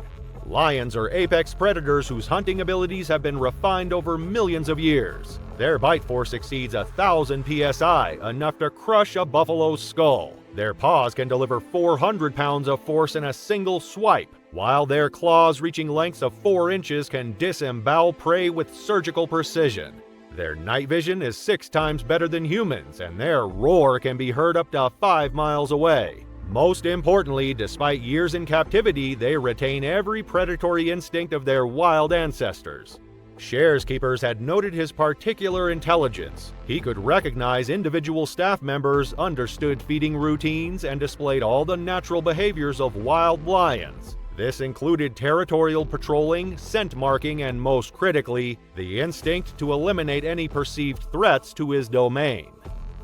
Lions are apex predators whose hunting abilities have been refined over millions of years. Their bite force exceeds 1,000 psi, enough to crush a buffalo's skull. Their paws can deliver 400 pounds of force in a single swipe, while their claws, reaching lengths of 4 inches, can disembowel prey with surgical precision. Their night vision is 6 times better than humans, and their roar can be heard up to 5 miles away. Most importantly, despite years in captivity, they retain every predatory instinct of their wild ancestors. Sher's keepers had noted his particular intelligence. He could recognize individual staff members, understood feeding routines, and displayed all the natural behaviors of wild lions. This included territorial patrolling, scent marking, and most critically, the instinct to eliminate any perceived threats to his domain.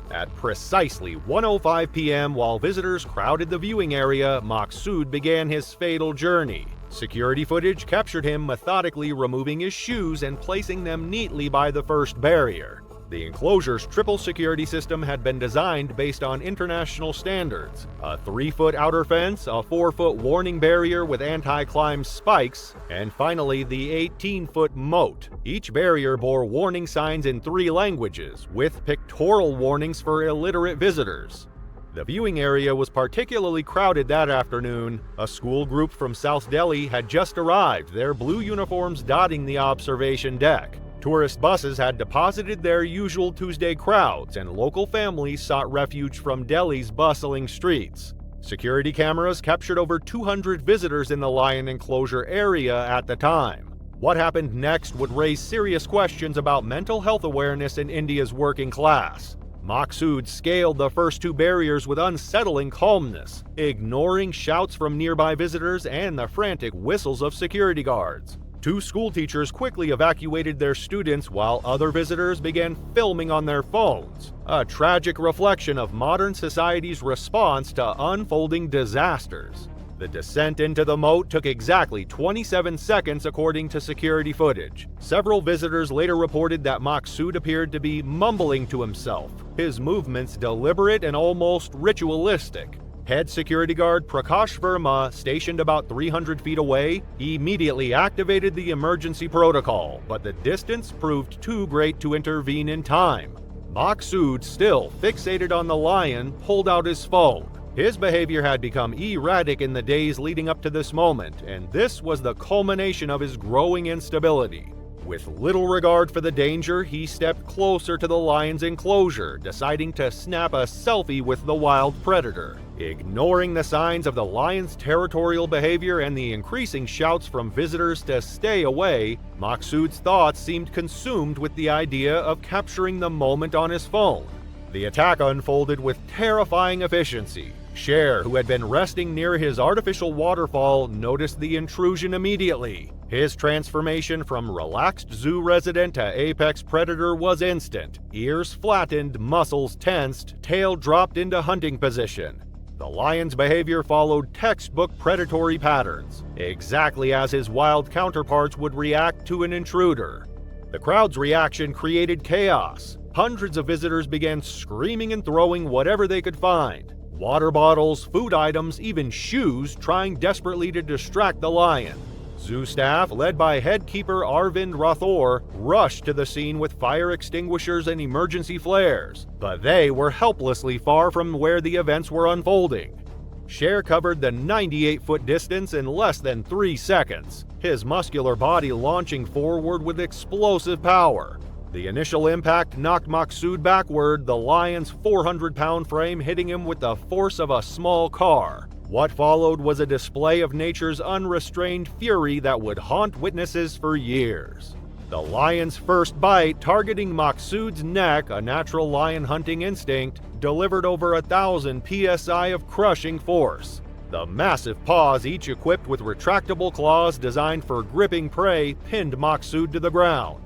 At precisely 1:05 p.m., while visitors crowded the viewing area, Maqsood began his fatal journey. Security footage captured him methodically removing his shoes and placing them neatly by the first barrier. The enclosure's triple security system had been designed based on international standards: a 3-foot outer fence, a 4-foot warning barrier with anti-climb spikes, and finally the 18-foot moat. Each barrier bore warning signs in 3 languages, with pictorial warnings for illiterate visitors. The viewing area was particularly crowded that afternoon. A school group from South Delhi had just arrived, their blue uniforms dotting the observation deck. Tourist buses had deposited their usual Tuesday crowds, and local families sought refuge from Delhi's bustling streets. Security cameras captured over 200 visitors in the lion enclosure area at the time. What happened next would raise serious questions about mental health awareness in India's working class. Maqsood scaled the first 2 barriers with unsettling calmness, ignoring shouts from nearby visitors and the frantic whistles of security guards. 2 school teachers quickly evacuated their students while other visitors began filming on their phones, a tragic reflection of modern society's response to unfolding disasters. The descent into the moat took exactly 27 seconds according to security footage. Several visitors later reported that Maqsood appeared to be mumbling to himself, his movements deliberate and almost ritualistic. Head security guard Prakash Verma, stationed about 300 feet away, immediately activated the emergency protocol, but the distance proved too great to intervene in time. Maksud, still fixated on the lion, pulled out his phone. His behavior had become erratic in the days leading up to this moment, and this was the culmination of his growing instability. With little regard for the danger, he stepped closer to the lion's enclosure, deciding to snap a selfie with the wild predator. Ignoring the signs of the lion's territorial behavior and the increasing shouts from visitors to stay away, Maksud's thoughts seemed consumed with the idea of capturing the moment on his phone. The attack unfolded with terrifying efficiency. Cher, who had been resting near his artificial waterfall, noticed the intrusion immediately. His transformation from relaxed zoo resident to apex predator was instant. Ears flattened, muscles tensed, tail dropped into hunting position. The lion's behavior followed textbook predatory patterns, exactly as his wild counterparts would react to an intruder. The crowd's reaction created chaos. Hundreds of visitors began screaming and throwing whatever they could find. Water bottles, food items, even shoes, trying desperately to distract the lion. Zoo staff, led by head keeper Arvind Rathore, rushed to the scene with fire extinguishers and emergency flares, but they were helplessly far from where the events were unfolding. Cher covered the 98-foot distance in less than 3 seconds, his muscular body launching forward with explosive power. The initial impact knocked Maksud backward, the lion's 400-pound frame hitting him with the force of a small car. What followed was a display of nature's unrestrained fury that would haunt witnesses for years. The lion's first bite, targeting Maksud's neck, a natural lion hunting instinct, delivered over 1,000 psi of crushing force. The massive paws, each equipped with retractable claws designed for gripping prey, pinned Maksud to the ground.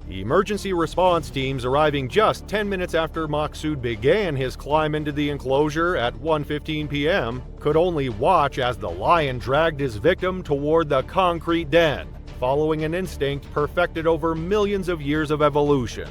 Emergency response teams, arriving just 10 minutes after Maksud began his climb into the enclosure at 1:15 p.m., could only watch as the lion dragged his victim toward the concrete den, following an instinct perfected over millions of years of evolution.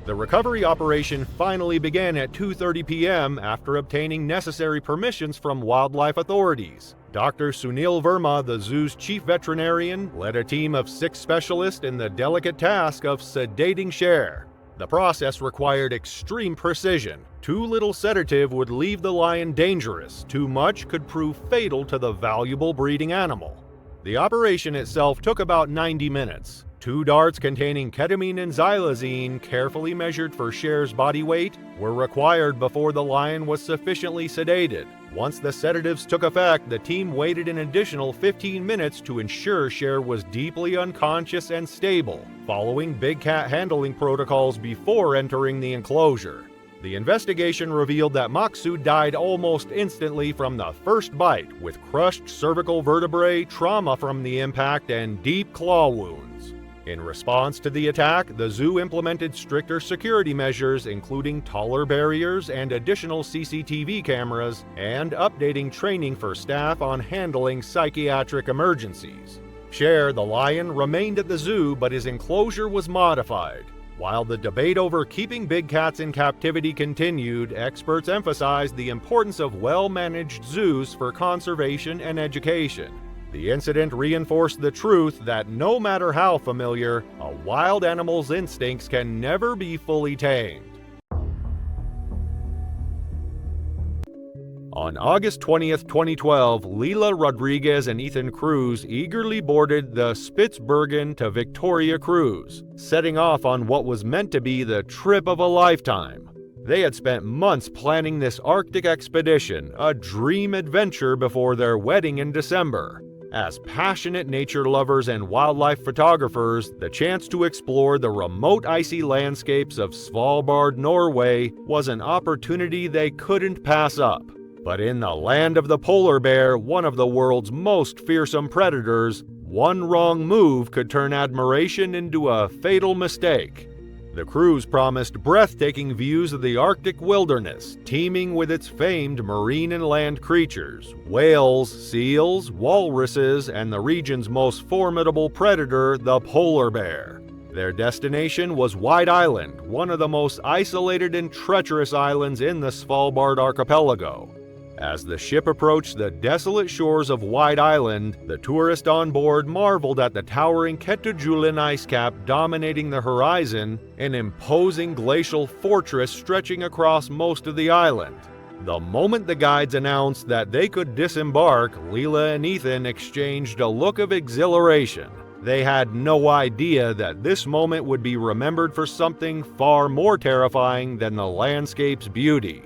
The recovery operation finally began at 2:30 p.m. after obtaining necessary permissions from wildlife authorities. Dr. Sunil Verma, the zoo's chief veterinarian, led a team of 6 specialists in the delicate task of sedating Cher. The process required extreme precision. Too little sedative would leave the lion dangerous. Too much could prove fatal to the valuable breeding animal. The operation itself took about 90 minutes. 2 darts containing ketamine and xylazine, carefully measured for Cher's body weight, were required before the lion was sufficiently sedated. Once the sedatives took effect, the team waited an additional 15 minutes to ensure Cher was deeply unconscious and stable, following big cat handling protocols before entering the enclosure. The investigation revealed that Maksud died almost instantly from the first bite, with crushed cervical vertebrae, trauma from the impact, and deep claw wounds. In response to the attack, the zoo implemented stricter security measures, including taller barriers and additional CCTV cameras, and updating training for staff on handling psychiatric emergencies. Cher, the lion, remained at the zoo, but his enclosure was modified. While the debate over keeping big cats in captivity continued, experts emphasized the importance of well-managed zoos for conservation and education. The incident reinforced the truth that no matter how familiar, a wild animal's instincts can never be fully tamed. On August 20th, 2012, Leela Rodriguez and Ethan Cruz eagerly boarded the Spitsbergen to Victoria cruise, setting off on what was meant to be the trip of a lifetime. They had spent months planning this Arctic expedition, a dream adventure before their wedding in December. As passionate nature lovers and wildlife photographers, the chance to explore the remote icy landscapes of Svalbard, Norway, was an opportunity they couldn't pass up. But in the land of the polar bear, one of the world's most fearsome predators, one wrong move could turn admiration into a fatal mistake. The cruise promised breathtaking views of the Arctic wilderness, teeming with its famed marine and land creatures, whales, seals, walruses, and the region's most formidable predator, the polar bear. Their destination was White Island, one of the most isolated and treacherous islands in the Svalbard archipelago. As the ship approached the desolate shores of White Island, the tourist on board marveled at the towering Ketujulin ice cap dominating the horizon, an imposing glacial fortress stretching across most of the island. The moment the guides announced that they could disembark, Leela and Ethan exchanged a look of exhilaration. They had no idea that this moment would be remembered for something far more terrifying than the landscape's beauty.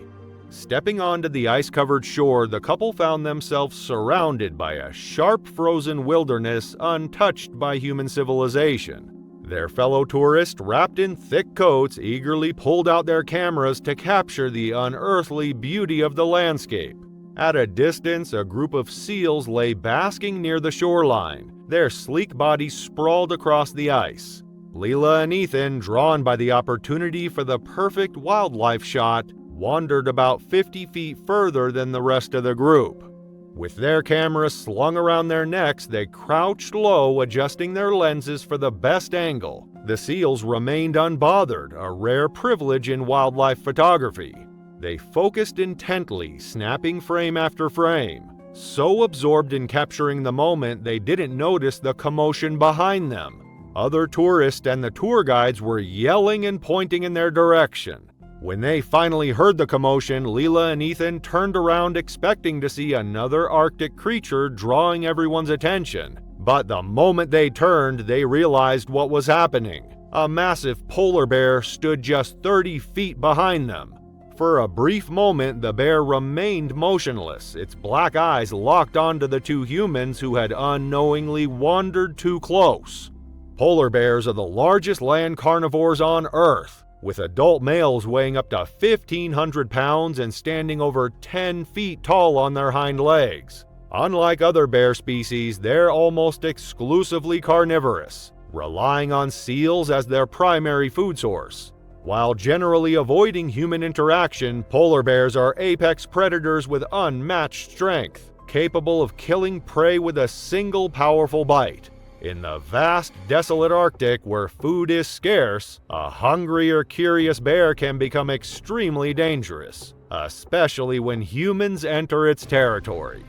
Stepping onto the ice-covered shore, the couple found themselves surrounded by a sharp frozen wilderness untouched by human civilization. Their fellow tourists, wrapped in thick coats, eagerly pulled out their cameras to capture the unearthly beauty of the landscape. At a distance, a group of seals lay basking near the shoreline, their sleek bodies sprawled across the ice. Leela and Ethan, drawn by the opportunity for the perfect wildlife shot, wandered about 50 feet further than the rest of the group. With their cameras slung around their necks, they crouched low, adjusting their lenses for the best angle. The seals remained unbothered, a rare privilege in wildlife photography. They focused intently, snapping frame after frame. So absorbed in capturing the moment, they didn't notice the commotion behind them. Other tourists and the tour guides were yelling and pointing in their direction. When they finally heard the commotion, Leela and Ethan turned around expecting to see another Arctic creature drawing everyone's attention. But the moment they turned, they realized what was happening. A massive polar bear stood just 30 feet behind them. For a brief moment, the bear remained motionless, its black eyes locked onto the two humans who had unknowingly wandered too close. Polar bears are the largest land carnivores on Earth, with adult males weighing up to 1,500 pounds and standing over 10 feet tall on their hind legs. Unlike other bear species, they're almost exclusively carnivorous, relying on seals as their primary food source. While generally avoiding human interaction, polar bears are apex predators with unmatched strength, capable of killing prey with a single powerful bite. In the vast, desolate Arctic, where food is scarce, a hungry or curious bear can become extremely dangerous, especially when humans enter its territory.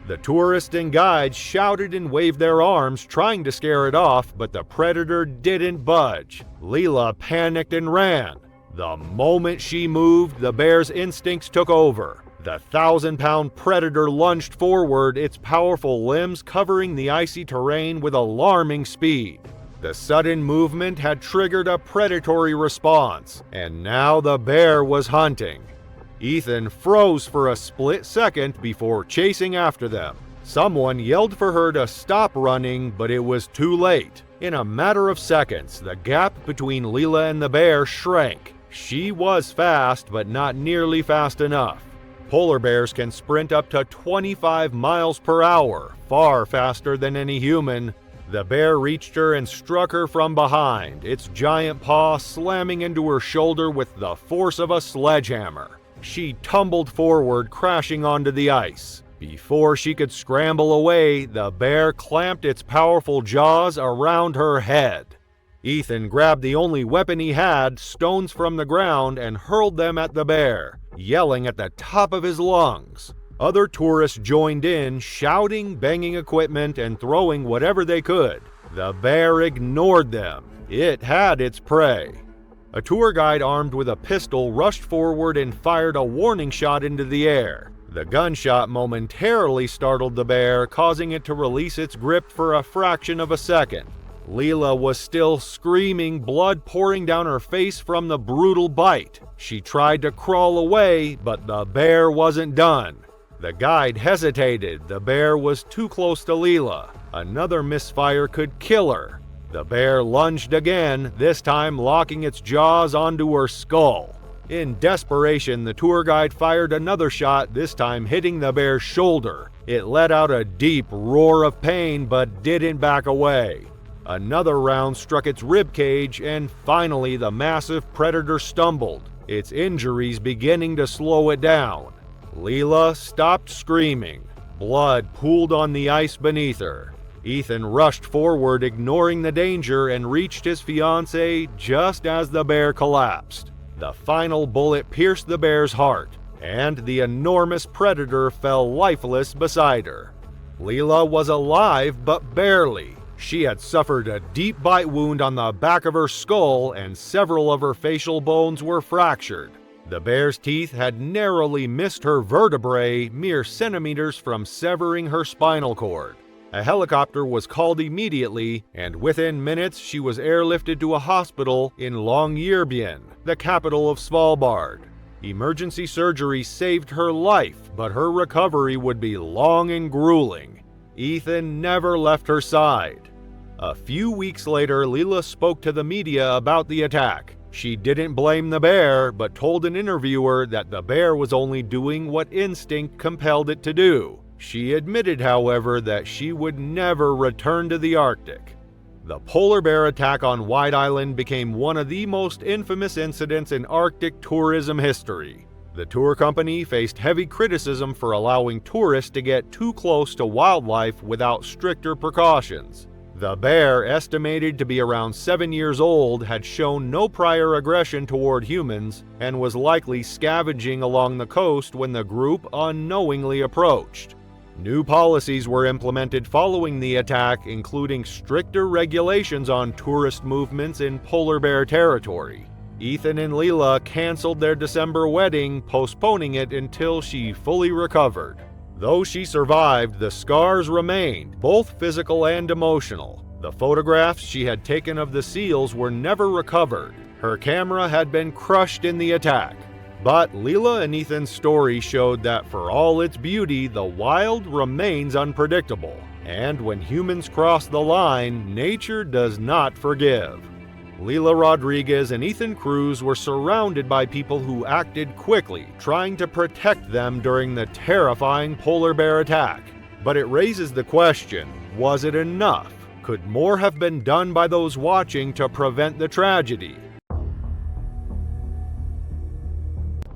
The tourists and guides shouted and waved their arms, trying to scare it off, but the predator didn't budge. Leela panicked and ran. The moment she moved, the bear's instincts took over. The 1,000-pound predator lunged forward, its powerful limbs covering the icy terrain with alarming speed. The sudden movement had triggered a predatory response, and now the bear was hunting. Ethan froze for a split second before chasing after them. Someone yelled for her to stop running, but it was too late. In a matter of seconds, the gap between Leela and the bear shrank. She was fast, but not nearly fast enough. Polar bears can sprint up to 25 miles per hour, far faster than any human. The bear reached her and struck her from behind, its giant paw slamming into her shoulder with the force of a sledgehammer. She tumbled forward, crashing onto the ice. Before she could scramble away, the bear clamped its powerful jaws around her head. Ethan grabbed the only weapon he had, stones from the ground, and hurled them at the bear, yelling at the top of his lungs. Other tourists joined in, shouting, banging equipment, and throwing whatever they could. The bear ignored them. It had its prey. A tour guide armed with a pistol rushed forward and fired a warning shot into the air. The gunshot momentarily startled the bear, causing it to release its grip for a fraction of a second. Leela was still screaming, blood pouring down her face from the brutal bite. She tried to crawl away, but the bear wasn't done. The guide hesitated. The bear was too close to Leela. Another misfire could kill her. The bear lunged again, this time locking its jaws onto her skull. In desperation, the tour guide fired another shot, this time hitting the bear's shoulder. It let out a deep roar of pain, but didn't back away. Another round struck its ribcage, and finally the massive predator stumbled, its injuries beginning to slow it down. Leela stopped screaming. Blood pooled on the ice beneath her. Ethan rushed forward, ignoring the danger, and reached his fiancée just as the bear collapsed. The final bullet pierced the bear's heart, and the enormous predator fell lifeless beside her. Leela was alive, but barely. She had suffered a deep bite wound on the back of her skull, and several of her facial bones were fractured. The bear's teeth had narrowly missed her vertebrae, mere centimeters from severing her spinal cord. A helicopter was called immediately, and within minutes she was airlifted to a hospital in Longyearbyen, the capital of Svalbard. Emergency surgery saved her life, but her recovery would be long and grueling. Ethan never left her side. A few weeks later, Leela spoke to the media about the attack. She didn't blame the bear, but told an interviewer that the bear was only doing what instinct compelled it to do. She admitted, however, that she would never return to the Arctic. The polar bear attack on White Island became one of the most infamous incidents in Arctic tourism history. The tour company faced heavy criticism for allowing tourists to get too close to wildlife without stricter precautions. The bear, estimated to be around 7 years old, had shown no prior aggression toward humans and was likely scavenging along the coast when the group unknowingly approached. New policies were implemented following the attack, including stricter regulations on tourist movements in polar bear territory. Ethan and Leela canceled their December wedding, postponing it until she fully recovered. Though she survived, the scars remained, both physical and emotional. The photographs she had taken of the seals were never recovered. Her camera had been crushed in the attack. But Leela and Ethan's story showed that for all its beauty, the wild remains unpredictable. And when humans cross the line, nature does not forgive. Leela Rodriguez and Ethan Cruz were surrounded by people who acted quickly, trying to protect them during the terrifying polar bear attack. But it raises the question, was it enough? Could more have been done by those watching to prevent the tragedy?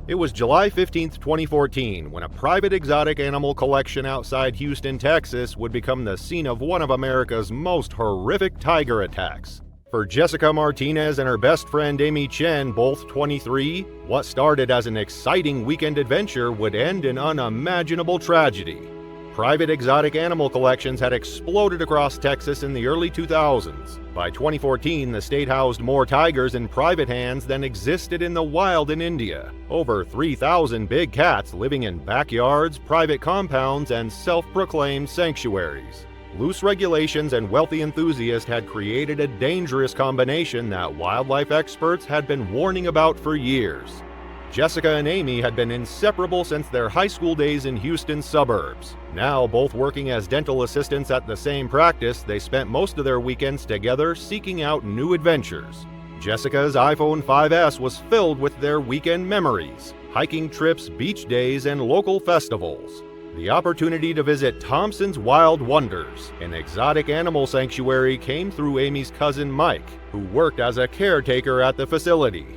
It was July 15, 2014, when a private exotic animal collection outside Houston, Texas, would become the scene of one of America's most horrific tiger attacks. For Jessica Martinez and her best friend Amy Chen, both 23, what started as an exciting weekend adventure would end in unimaginable tragedy. Private exotic animal collections had exploded across Texas in the early 2000s. By 2014, the state housed more tigers in private hands than existed in the wild in India. Over 3,000 big cats living in backyards, private compounds, and self-proclaimed sanctuaries. Loose regulations and wealthy enthusiasts had created a dangerous combination that wildlife experts had been warning about for years. Jessica and Amy had been inseparable since their high school days in Houston's suburbs. Now, both working as dental assistants at the same practice, they spent most of their weekends together seeking out new adventures. Jessica's iPhone 5S was filled with their weekend memories, hiking trips, beach days, and local festivals. The opportunity to visit Thompson's Wild Wonders, an exotic animal sanctuary, came through Amy's cousin Mike, who worked as a caretaker at the facility.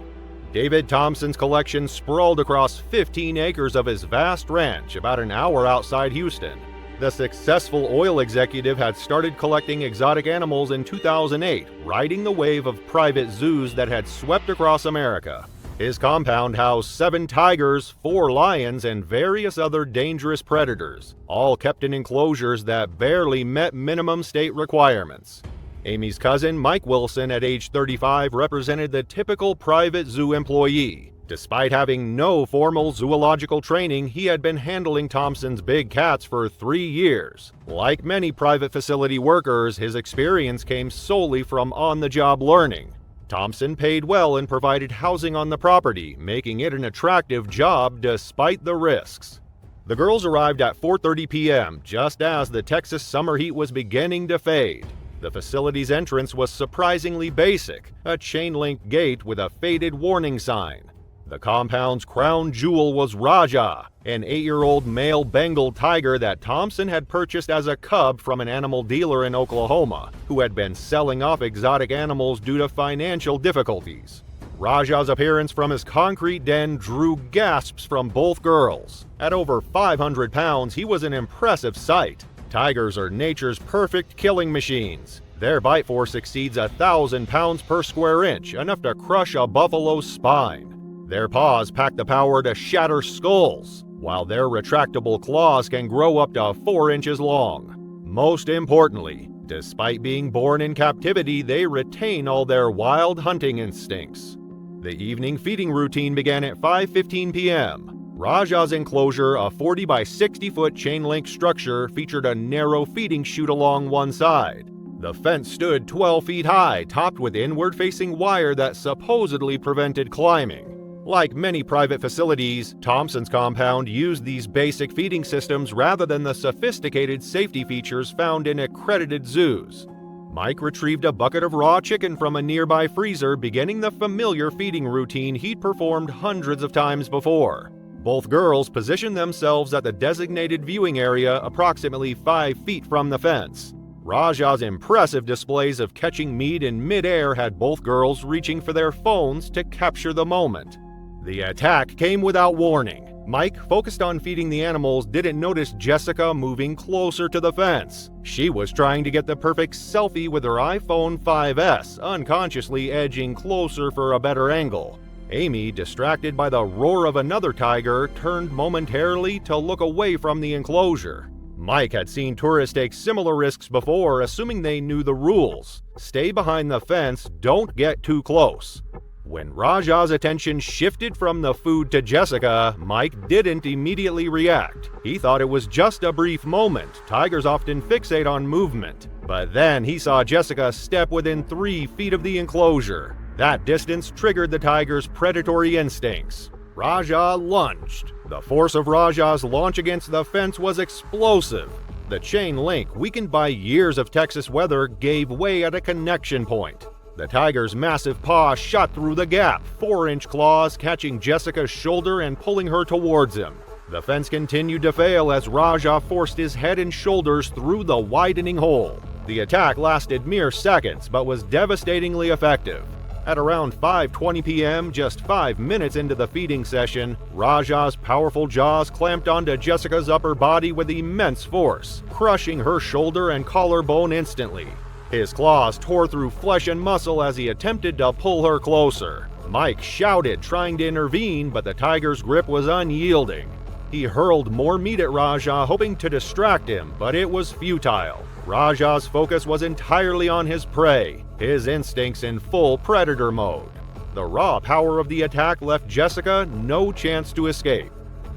David Thompson's collection sprawled across 15 acres of his vast ranch about an hour outside Houston. The successful oil executive had started collecting exotic animals in 2008, riding the wave of private zoos that had swept across America. His compound housed 7 tigers, 4 lions, and various other dangerous predators, all kept in enclosures that barely met minimum state requirements. Amy's cousin, Mike Wilson, at age 35, represented the typical private zoo employee. Despite having no formal zoological training, he had been handling Thompson's big cats for 3 years. Like many private facility workers, his experience came solely from on-the-job learning. Thompson paid well and provided housing on the property, making it an attractive job despite the risks. The girls arrived at 4:30 p.m., just as the Texas summer heat was beginning to fade. The facility's entrance was surprisingly basic, a chain-link gate with a faded warning sign. The compound's crown jewel was Raja, an 8-year-old male Bengal tiger that Thompson had purchased as a cub from an animal dealer in Oklahoma, who had been selling off exotic animals due to financial difficulties. Raja's appearance from his concrete den drew gasps from both girls. At over 500 pounds, he was an impressive sight. Tigers are nature's perfect killing machines. Their bite force exceeds 1,000 pounds per square inch, enough to crush a buffalo's spine. Their paws pack the power to shatter skulls, while their retractable claws can grow up to 4 inches long. Most importantly, despite being born in captivity, they retain all their wild hunting instincts. The evening feeding routine began at 5:15 p.m. Raja's enclosure, a 40 by 60 foot chain link structure, featured a narrow feeding chute along one side. The fence stood 12 feet high, topped with inward-facing wire that supposedly prevented climbing. Like many private facilities, Thompson's compound used these basic feeding systems rather than the sophisticated safety features found in accredited zoos. Mike retrieved a bucket of raw chicken from a nearby freezer, beginning the familiar feeding routine he'd performed hundreds of times before. Both girls positioned themselves at the designated viewing area approximately 5 feet from the fence. Raja's impressive displays of catching meat in mid-air had both girls reaching for their phones to capture the moment. The attack came without warning. Mike, focused on feeding the animals, didn't notice Jessica moving closer to the fence. She was trying to get the perfect selfie with her iPhone 5S, unconsciously edging closer for a better angle. Amy, distracted by the roar of another tiger, turned momentarily to look away from the enclosure. Mike had seen tourists take similar risks before, assuming they knew the rules. Stay behind the fence, don't get too close. When Raja's attention shifted from the food to Jessica, Mike didn't immediately react. He thought it was just a brief moment. Tigers often fixate on movement. But then he saw Jessica step within 3 feet of the enclosure. That distance triggered the tiger's predatory instincts. Raja lunged. The force of Raja's launch against the fence was explosive. The chain link, weakened by years of Texas weather, gave way at a connection point. The tiger's massive paw shot through the gap, 4-inch claws catching Jessica's shoulder and pulling her towards him. The fence continued to fail as Raja forced his head and shoulders through the widening hole. The attack lasted mere seconds, but was devastatingly effective. At around 5:20 p.m., just 5 minutes into the feeding session, Raja's powerful jaws clamped onto Jessica's upper body with immense force, crushing her shoulder and collarbone instantly. His claws tore through flesh and muscle as he attempted to pull her closer. Mike shouted, trying to intervene, but the tiger's grip was unyielding. He hurled more meat at Raja, hoping to distract him, but it was futile. Raja's focus was entirely on his prey, his instincts in full predator mode. The raw power of the attack left Jessica no chance to escape.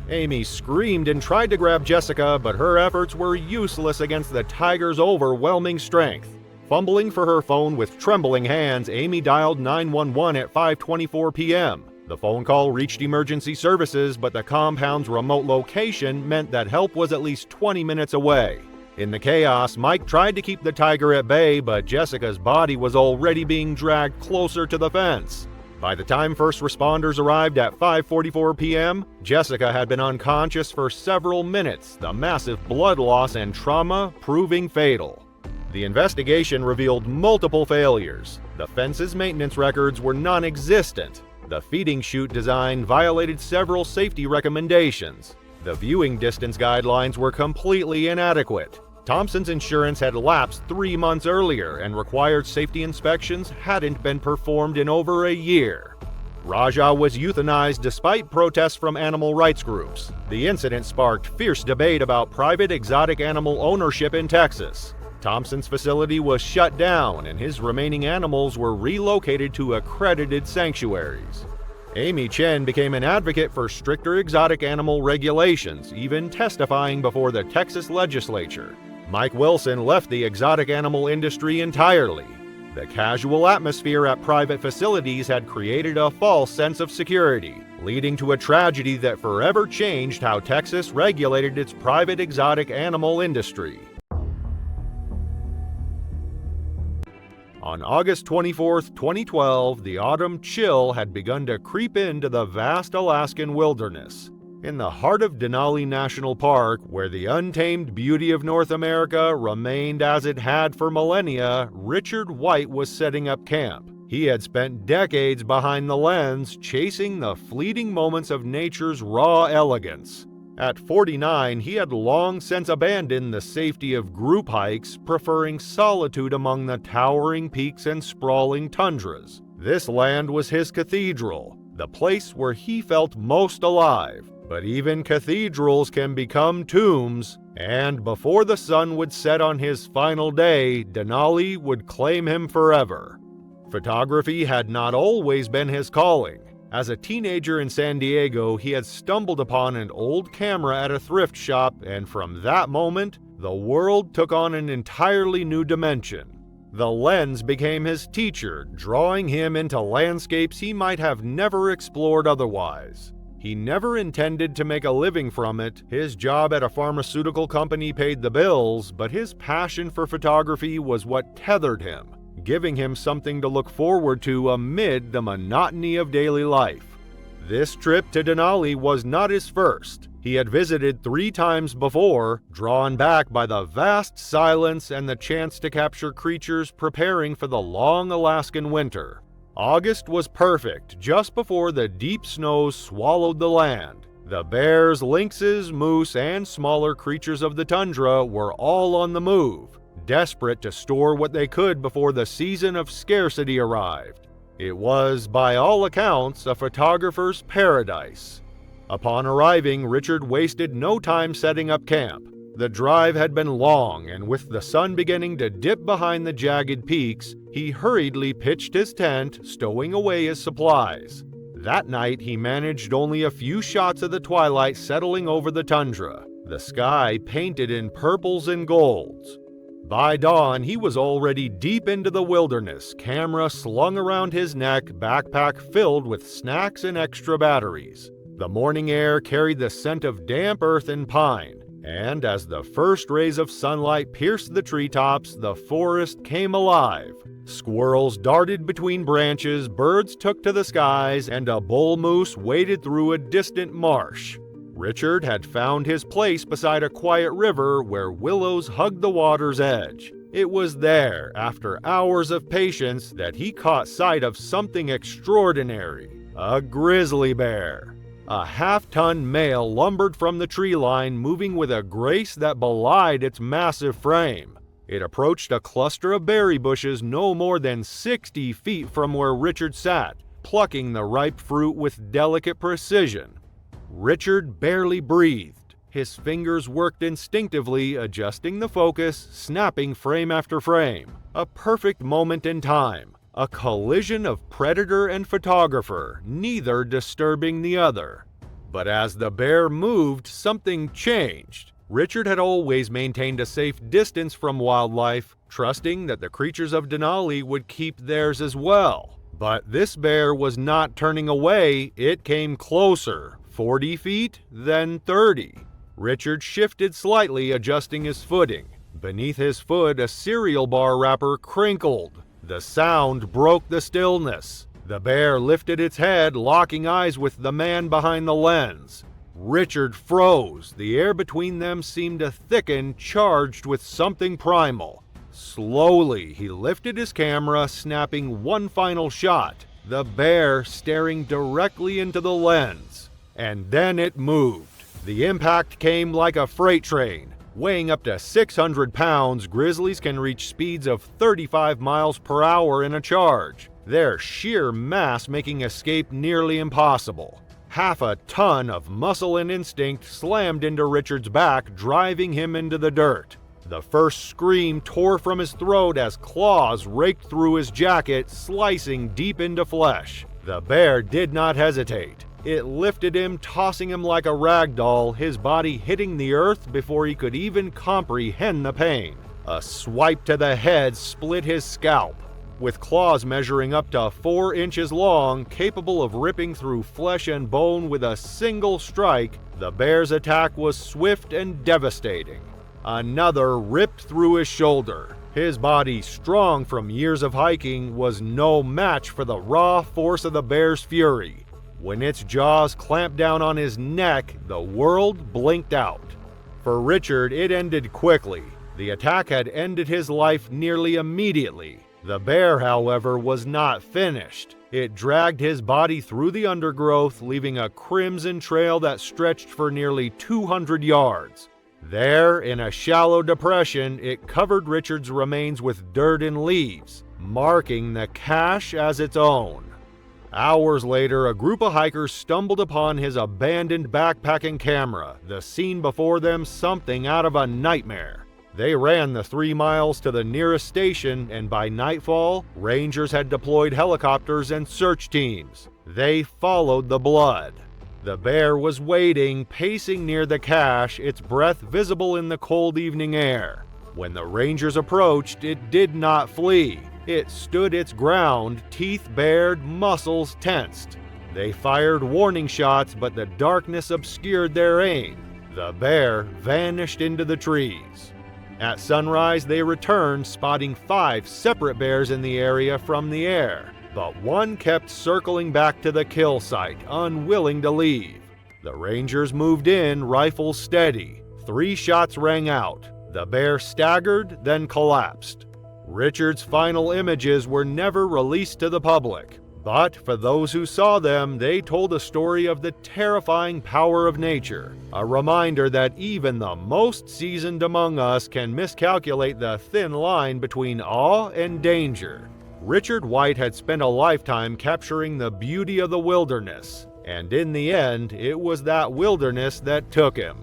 Amy screamed and tried to grab Jessica, but her efforts were useless against the tiger's overwhelming strength. Fumbling for her phone with trembling hands, Amy dialed 911 at 5:24 p.m. The phone call reached emergency services, but the compound's remote location meant that help was at least 20 minutes away. In the chaos, Mike tried to keep the tiger at bay, but Jessica's body was already being dragged closer to the fence. By the time first responders arrived at 5:44 p.m., Jessica had been unconscious for several minutes, the massive blood loss and trauma proving fatal. The investigation revealed multiple failures. The fence's maintenance records were non-existent. The feeding chute design violated several safety recommendations. The viewing distance guidelines were completely inadequate. Thompson's insurance had lapsed 3 months earlier, and required safety inspections hadn't been performed in over a year. Raja was euthanized despite protests from animal rights groups. The incident sparked fierce debate about private exotic animal ownership in Texas. Thompson's facility was shut down, and his remaining animals were relocated to accredited sanctuaries. Amy Chen became an advocate for stricter exotic animal regulations, even testifying before the Texas legislature. Mike Wilson left the exotic animal industry entirely. The casual atmosphere at private facilities had created a false sense of security, leading to a tragedy that forever changed how Texas regulated its private exotic animal industry. On August 24, 2012, the autumn chill had begun to creep into the vast Alaskan wilderness. In the heart of Denali National Park, where the untamed beauty of North America remained as it had for millennia, Richard White was setting up camp. He had spent decades behind the lens, chasing the fleeting moments of nature's raw elegance. At 49, he had long since abandoned the safety of group hikes, preferring solitude among the towering peaks and sprawling tundras. This land was his cathedral, the place where he felt most alive. But even cathedrals can become tombs, and before the sun would set on his final day, Denali would claim him forever. Photography had not always been his calling. As a teenager in San Diego, he had stumbled upon an old camera at a thrift shop, and from that moment, the world took on an entirely new dimension. The lens became his teacher, drawing him into landscapes he might have never explored otherwise. He never intended to make a living from it. His job at a pharmaceutical company paid the bills, but his passion for photography was what tethered him, giving him something to look forward to amid the monotony of daily life. This trip to Denali was not his first. He had visited 3 times before, drawn back by the vast silence and the chance to capture creatures preparing for the long Alaskan winter. August was perfect, just before the deep snows swallowed the land. The bears, lynxes, moose, and smaller creatures of the tundra were all on the move, desperate to store what they could before the season of scarcity arrived. It was, by all accounts, a photographer's paradise. Upon arriving, Richard wasted no time setting up camp. The drive had been long, and with the sun beginning to dip behind the jagged peaks, he hurriedly pitched his tent, stowing away his supplies. That night, he managed only a few shots of the twilight settling over the tundra, the sky painted in purples and golds. By dawn, he was already deep into the wilderness, camera slung around his neck, backpack filled with snacks and extra batteries. The morning air carried the scent of damp earth and pine, and as the first rays of sunlight pierced the treetops, the forest came alive. Squirrels darted between branches, birds took to the skies, and a bull moose waded through a distant marsh. Richard had found his place beside a quiet river where willows hugged the water's edge. It was there, after hours of patience, that he caught sight of something extraordinary: a grizzly bear. A half-ton male lumbered from the tree line, moving with a grace that belied its massive frame. It approached a cluster of berry bushes no more than 60 feet from where Richard sat, plucking the ripe fruit with delicate precision. Richard barely breathed. His fingers worked instinctively, adjusting the focus, snapping frame after frame. A perfect moment in time. A collision of predator and photographer, neither disturbing the other. But as the bear moved, something changed. Richard had always maintained a safe distance from wildlife, trusting that the creatures of Denali would keep theirs as well. But this bear was not turning away, it came closer, 40 feet, then 30. Richard shifted slightly, adjusting his footing. Beneath his foot, a cereal bar wrapper crinkled. The sound broke the stillness. The bear lifted its head, locking eyes with the man behind the lens. Richard froze. The air between them seemed to thicken, charged with something primal. Slowly, he lifted his camera, snapping one final shot. The bear staring directly into the lens. And then it moved. The impact came like a freight train. Weighing up to 600 pounds, grizzlies can reach speeds of 35 miles per hour in a charge, their sheer mass making escape nearly impossible. Half a ton of muscle and instinct slammed into Richard's back, driving him into the dirt. The first scream tore from his throat as claws raked through his jacket, slicing deep into flesh. The bear did not hesitate. It lifted him, tossing him like a rag doll, his body hitting the earth before he could even comprehend the pain. A swipe to the head split his scalp. With claws measuring up to 4 inches long, capable of ripping through flesh and bone with a single strike, the bear's attack was swift and devastating. Another ripped through his shoulder. His body, strong from years of hiking, was no match for the raw force of the bear's fury. When its jaws clamped down on his neck, the world blinked out. For Richard, it ended quickly. The attack had ended his life nearly immediately. The bear, however, was not finished. It dragged his body through the undergrowth, leaving a crimson trail that stretched for nearly 200 yards. There, in a shallow depression, it covered Richard's remains with dirt and leaves, marking the cache as its own. Hours later, a group of hikers stumbled upon his abandoned backpacking camera, the scene before them something out of a nightmare. They ran the 3 miles to the nearest station, and by nightfall, rangers had deployed helicopters and search teams. They followed the blood. The bear was waiting, pacing near the cache, its breath visible in the cold evening air. When the rangers approached, it did not flee. It stood its ground, teeth bared, muscles tensed. They fired warning shots, but the darkness obscured their aim. The bear vanished into the trees. At sunrise, they returned, spotting 5 separate bears in the area from the air. But one kept circling back to the kill site, unwilling to leave. The rangers moved in, rifles steady. 3 shots rang out. The bear staggered, then collapsed. Richard's final images were never released to the public, but for those who saw them, they told a story of the terrifying power of nature, a reminder that even the most seasoned among us can miscalculate the thin line between awe and danger. Richard White had spent a lifetime capturing the beauty of the wilderness, and in the end, it was that wilderness that took him.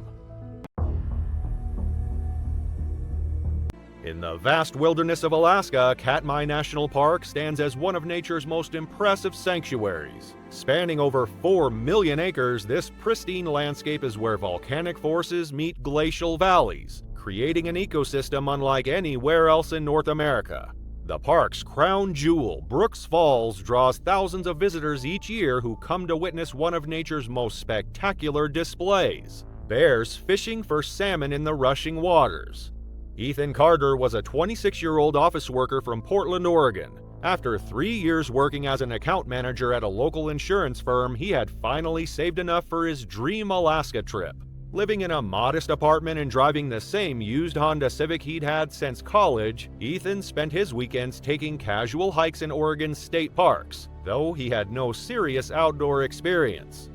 In the vast wilderness of Alaska, Katmai National Park stands as one of nature's most impressive sanctuaries. Spanning over 4 million acres, this pristine landscape is where volcanic forces meet glacial valleys, creating an ecosystem unlike anywhere else in North America. The park's crown jewel, Brooks Falls, draws thousands of visitors each year who come to witness one of nature's most spectacular displays: bears fishing for salmon in the rushing waters. Ethan Carter was a 26-year-old office worker from Portland, Oregon. After 3 years working as an account manager at a local insurance firm, he had finally saved enough for his dream Alaska trip. Living in a modest apartment and driving the same used Honda Civic he'd had since college, Ethan spent his weekends taking casual hikes in Oregon's state parks, though he had no serious outdoor experience.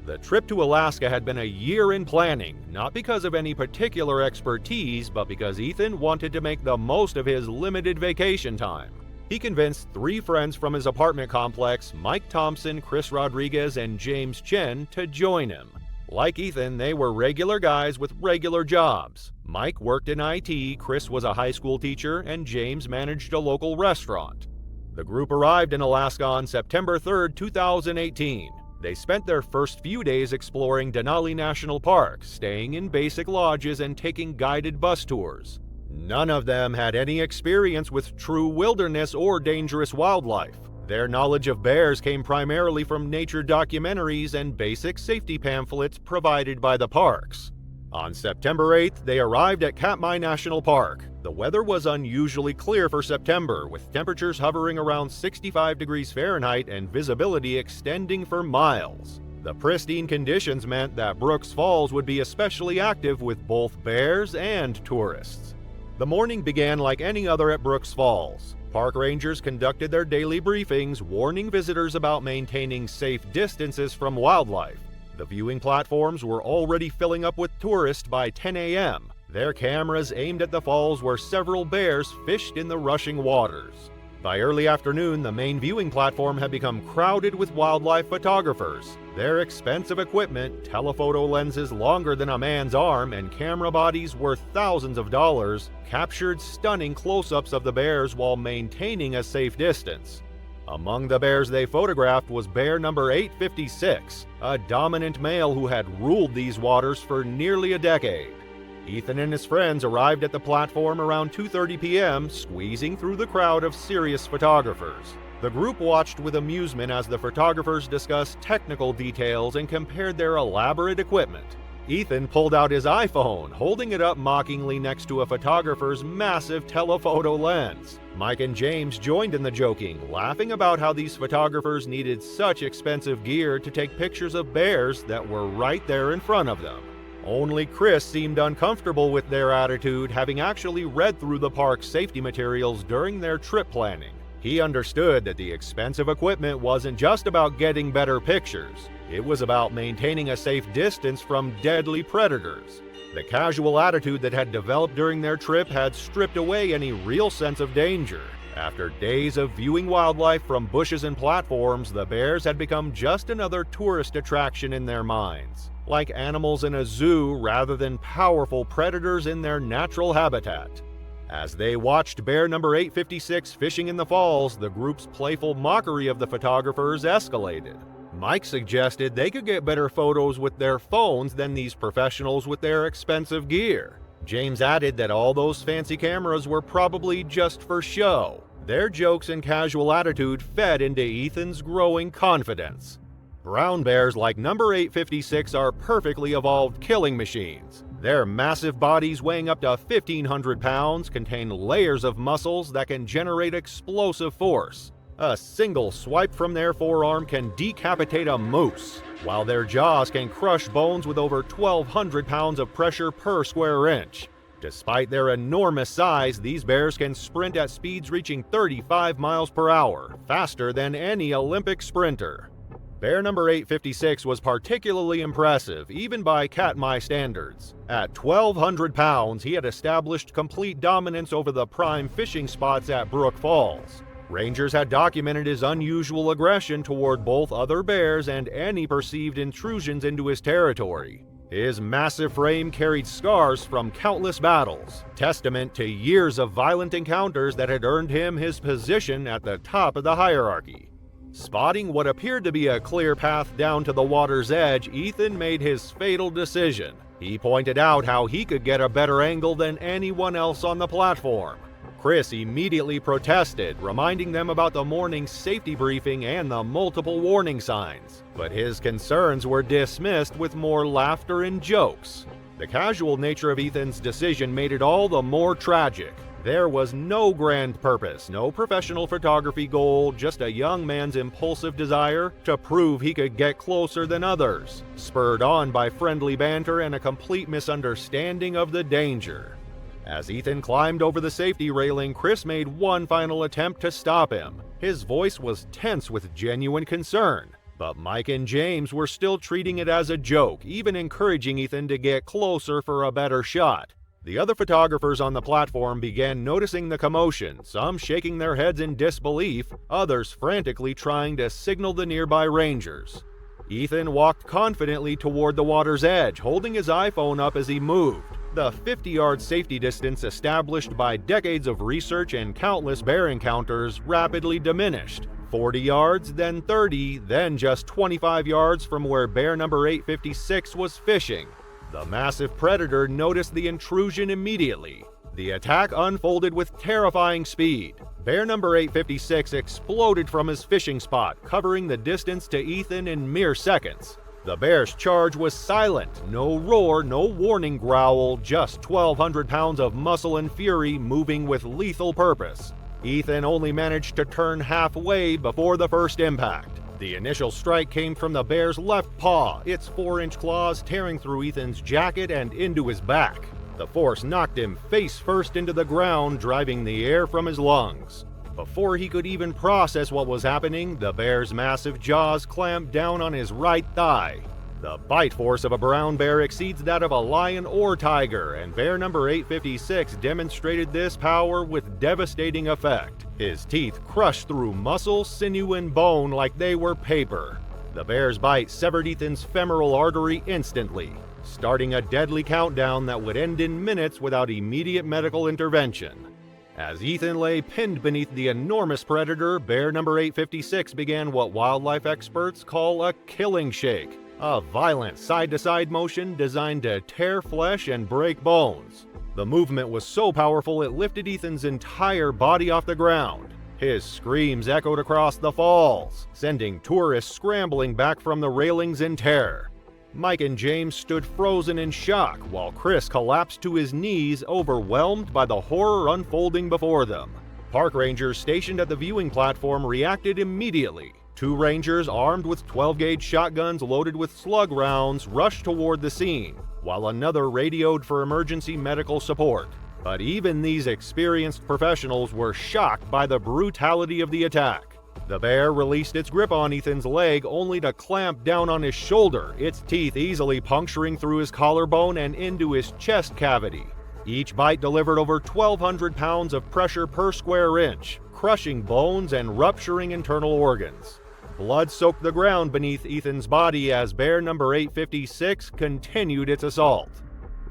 The trip to Alaska had been a year in planning, not because of any particular expertise, but because Ethan wanted to make the most of his limited vacation time. He convinced 3 friends from his apartment complex, Mike Thompson, Chris Rodriguez, and James Chen, to join him. Like Ethan, they were regular guys with regular jobs. Mike worked in IT, Chris was a high school teacher, and James managed a local restaurant. The group arrived in Alaska on September 3, 2018. They spent their first few days exploring Denali National Park, staying in basic lodges and taking guided bus tours. None of them had any experience with true wilderness or dangerous wildlife. Their knowledge of bears came primarily from nature documentaries and basic safety pamphlets provided by the parks. On September 8th, they arrived at Katmai National Park. The weather was unusually clear for September, with temperatures hovering around 65 degrees Fahrenheit and visibility extending for miles. The pristine conditions meant that Brooks Falls would be especially active with both bears and tourists. The morning began like any other at Brooks Falls. Park rangers conducted their daily briefings, warning visitors about maintaining safe distances from wildlife. The viewing platforms were already filling up with tourists by 10 a.m., their cameras aimed at the falls where several bears fished in the rushing waters. By early afternoon, the main viewing platform had become crowded with wildlife photographers. Their expensive equipment, telephoto lenses longer than a man's arm, and camera bodies worth thousands of dollars, captured stunning close-ups of the bears while maintaining a safe distance. Among the bears they photographed was bear number 856, a dominant male who had ruled these waters for nearly a decade. Ethan and his friends arrived at the platform around 2:30 p.m., squeezing through the crowd of serious photographers. The group watched with amusement as the photographers discussed technical details and compared their elaborate equipment. Ethan pulled out his iPhone, holding it up mockingly next to a photographer's massive telephoto lens. Mike and James joined in the joking, laughing about how these photographers needed such expensive gear to take pictures of bears that were right there in front of them. Only Chris seemed uncomfortable with their attitude, having actually read through the park's safety materials during their trip planning. He understood that the expensive equipment wasn't just about getting better pictures. It was about maintaining a safe distance from deadly predators. The casual attitude that had developed during their trip had stripped away any real sense of danger. After days of viewing wildlife from bushes and platforms, the bears had become just another tourist attraction in their minds, like animals in a zoo rather than powerful predators in their natural habitat. As they watched bear number 856 fishing in the falls, the group's playful mockery of the photographers escalated. Mike suggested they could get better photos with their phones than these professionals with their expensive gear. James added that all those fancy cameras were probably just for show. Their jokes and casual attitude fed into Ethan's growing confidence. Brown bears like number 856 are perfectly evolved killing machines. Their massive bodies, weighing up to 1,500 pounds, contain layers of muscles that can generate explosive force. A single swipe from their forearm can decapitate a moose, while their jaws can crush bones with over 1,200 pounds of pressure per square inch. Despite their enormous size, these bears can sprint at speeds reaching 35 miles per hour, faster than any Olympic sprinter. Bear number 856 was particularly impressive, even by Katmai standards. At 1,200 pounds, he had established complete dominance over the prime fishing spots at Brook Falls. Rangers had documented his unusual aggression toward both other bears and any perceived intrusions into his territory. His massive frame carried scars from countless battles, testament to years of violent encounters that had earned him his position at the top of the hierarchy. Spotting what appeared to be a clear path down to the water's edge, Ethan made his fatal decision. He pointed out how he could get a better angle than anyone else on the platform. Chris immediately protested, reminding them about the morning's safety briefing and the multiple warning signs. But his concerns were dismissed with more laughter and jokes. The casual nature of Ethan's decision made it all the more tragic. There was no grand purpose, no professional photography goal, just a young man's impulsive desire to prove he could get closer than others, spurred on by friendly banter and a complete misunderstanding of the danger. As Ethan climbed over the safety railing, Chris made one final attempt to stop him. His voice was tense with genuine concern, but Mike and James were still treating it as a joke, even encouraging Ethan to get closer for a better shot. The other photographers on the platform began noticing the commotion, some shaking their heads in disbelief, others frantically trying to signal the nearby rangers. Ethan walked confidently toward the water's edge, holding his iPhone up as he moved. The 50-yard safety distance established by decades of research and countless bear encounters rapidly diminished. 40 yards, then 30, then just 25 yards from where bear number 856 was fishing. The massive predator noticed the intrusion immediately. The attack unfolded with terrifying speed. Bear number 856 exploded from his fishing spot, covering the distance to Ethan in mere seconds. The bear's charge was silent, no roar, no warning growl, just 1,200 pounds of muscle and fury moving with lethal purpose. Ethan only managed to turn halfway before the first impact. The initial strike came from the bear's left paw, its 4-inch claws tearing through Ethan's jacket and into his back. The force knocked him face first into the ground, driving the air from his lungs. Before he could even process what was happening, the bear's massive jaws clamped down on his right thigh. The bite force of a brown bear exceeds that of a lion or tiger, and bear number 856 demonstrated this power with devastating effect. His teeth crushed through muscle, sinew, and bone like they were paper. The bear's bite severed Ethan's femoral artery instantly, starting a deadly countdown that would end in minutes without immediate medical intervention. As Ethan lay pinned beneath the enormous predator, bear number 856 began what wildlife experts call a killing shake, a violent side-to-side motion designed to tear flesh and break bones. The movement was so powerful it lifted Ethan's entire body off the ground. His screams echoed across the falls, sending tourists scrambling back from the railings in terror. Mike and James stood frozen in shock, while Chris collapsed to his knees, overwhelmed by the horror unfolding before them. Park rangers stationed at the viewing platform reacted immediately. 2 rangers armed with 12-gauge shotguns loaded with slug rounds rushed toward the scene, while another radioed for emergency medical support. But even these experienced professionals were shocked by the brutality of the attack. The bear released its grip on Ethan's leg only to clamp down on his shoulder, its teeth easily puncturing through his collarbone and into his chest cavity. Each bite delivered over 1,200 pounds of pressure per square inch, crushing bones and rupturing internal organs. Blood soaked the ground beneath Ethan's body as bear number 856 continued its assault.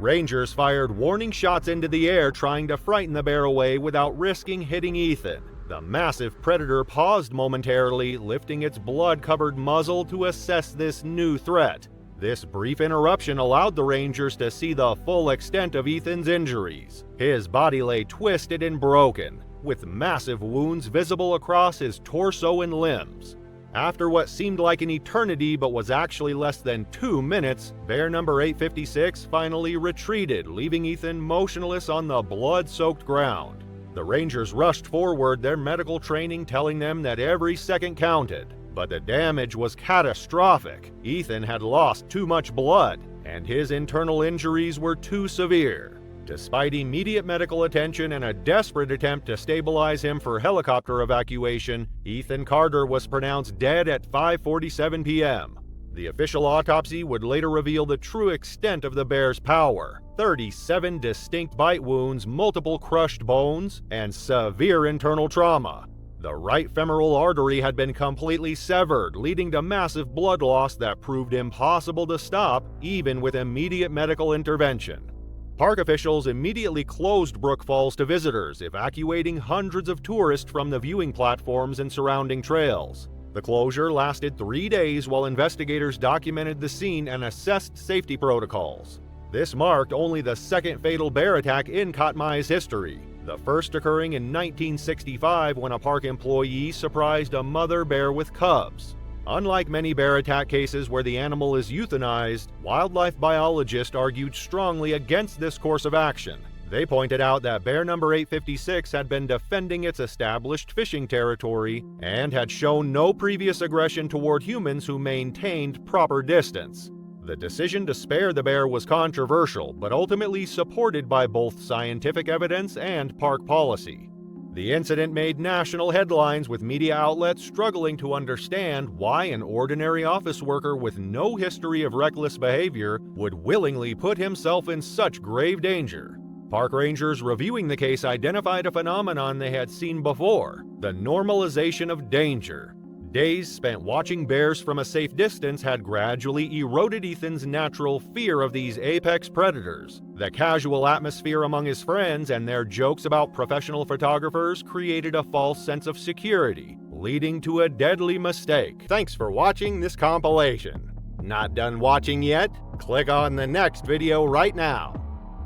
Rangers fired warning shots into the air trying to frighten the bear away without risking hitting Ethan. The massive predator paused momentarily, lifting its blood-covered muzzle to assess this new threat. This brief interruption allowed the Rangers to see the full extent of Ethan's injuries. His body lay twisted and broken, with massive wounds visible across his torso and limbs. After what seemed like an eternity but was actually less than 2 minutes, bear number 856 finally retreated, leaving Ethan motionless on the blood-soaked ground. The Rangers rushed forward, their medical training telling them that every second counted. But the damage was catastrophic. Ethan had lost too much blood, and his internal injuries were too severe. Despite immediate medical attention and a desperate attempt to stabilize him for helicopter evacuation, Ethan Carter was pronounced dead at 5:47 p.m. The official autopsy would later reveal the true extent of the bear's power: 37 distinct bite wounds, multiple crushed bones, and severe internal trauma. The right femoral artery had been completely severed, leading to massive blood loss that proved impossible to stop, even with immediate medical intervention. Park officials immediately closed Brook Falls to visitors, evacuating hundreds of tourists from the viewing platforms and surrounding trails. The closure lasted 3 days while investigators documented the scene and assessed safety protocols. This marked only the second fatal bear attack in Katmai's history, the first occurring in 1965 when a park employee surprised a mother bear with cubs. Unlike many bear attack cases where the animal is euthanized, wildlife biologists argued strongly against this course of action. They pointed out that bear number 856 had been defending its established fishing territory and had shown no previous aggression toward humans who maintained proper distance. The decision to spare the bear was controversial, but ultimately supported by both scientific evidence and park policy. The incident made national headlines, with media outlets struggling to understand why an ordinary office worker with no history of reckless behavior would willingly put himself in such grave danger. Park rangers reviewing the case identified a phenomenon they had seen before: the normalization of danger. Days spent watching bears from a safe distance had gradually eroded Ethan's natural fear of these apex predators. The casual atmosphere among his friends and their jokes about professional photographers created a false sense of security, leading to a deadly mistake. Thanks for watching this compilation. Not done watching yet? Click on the next video right now.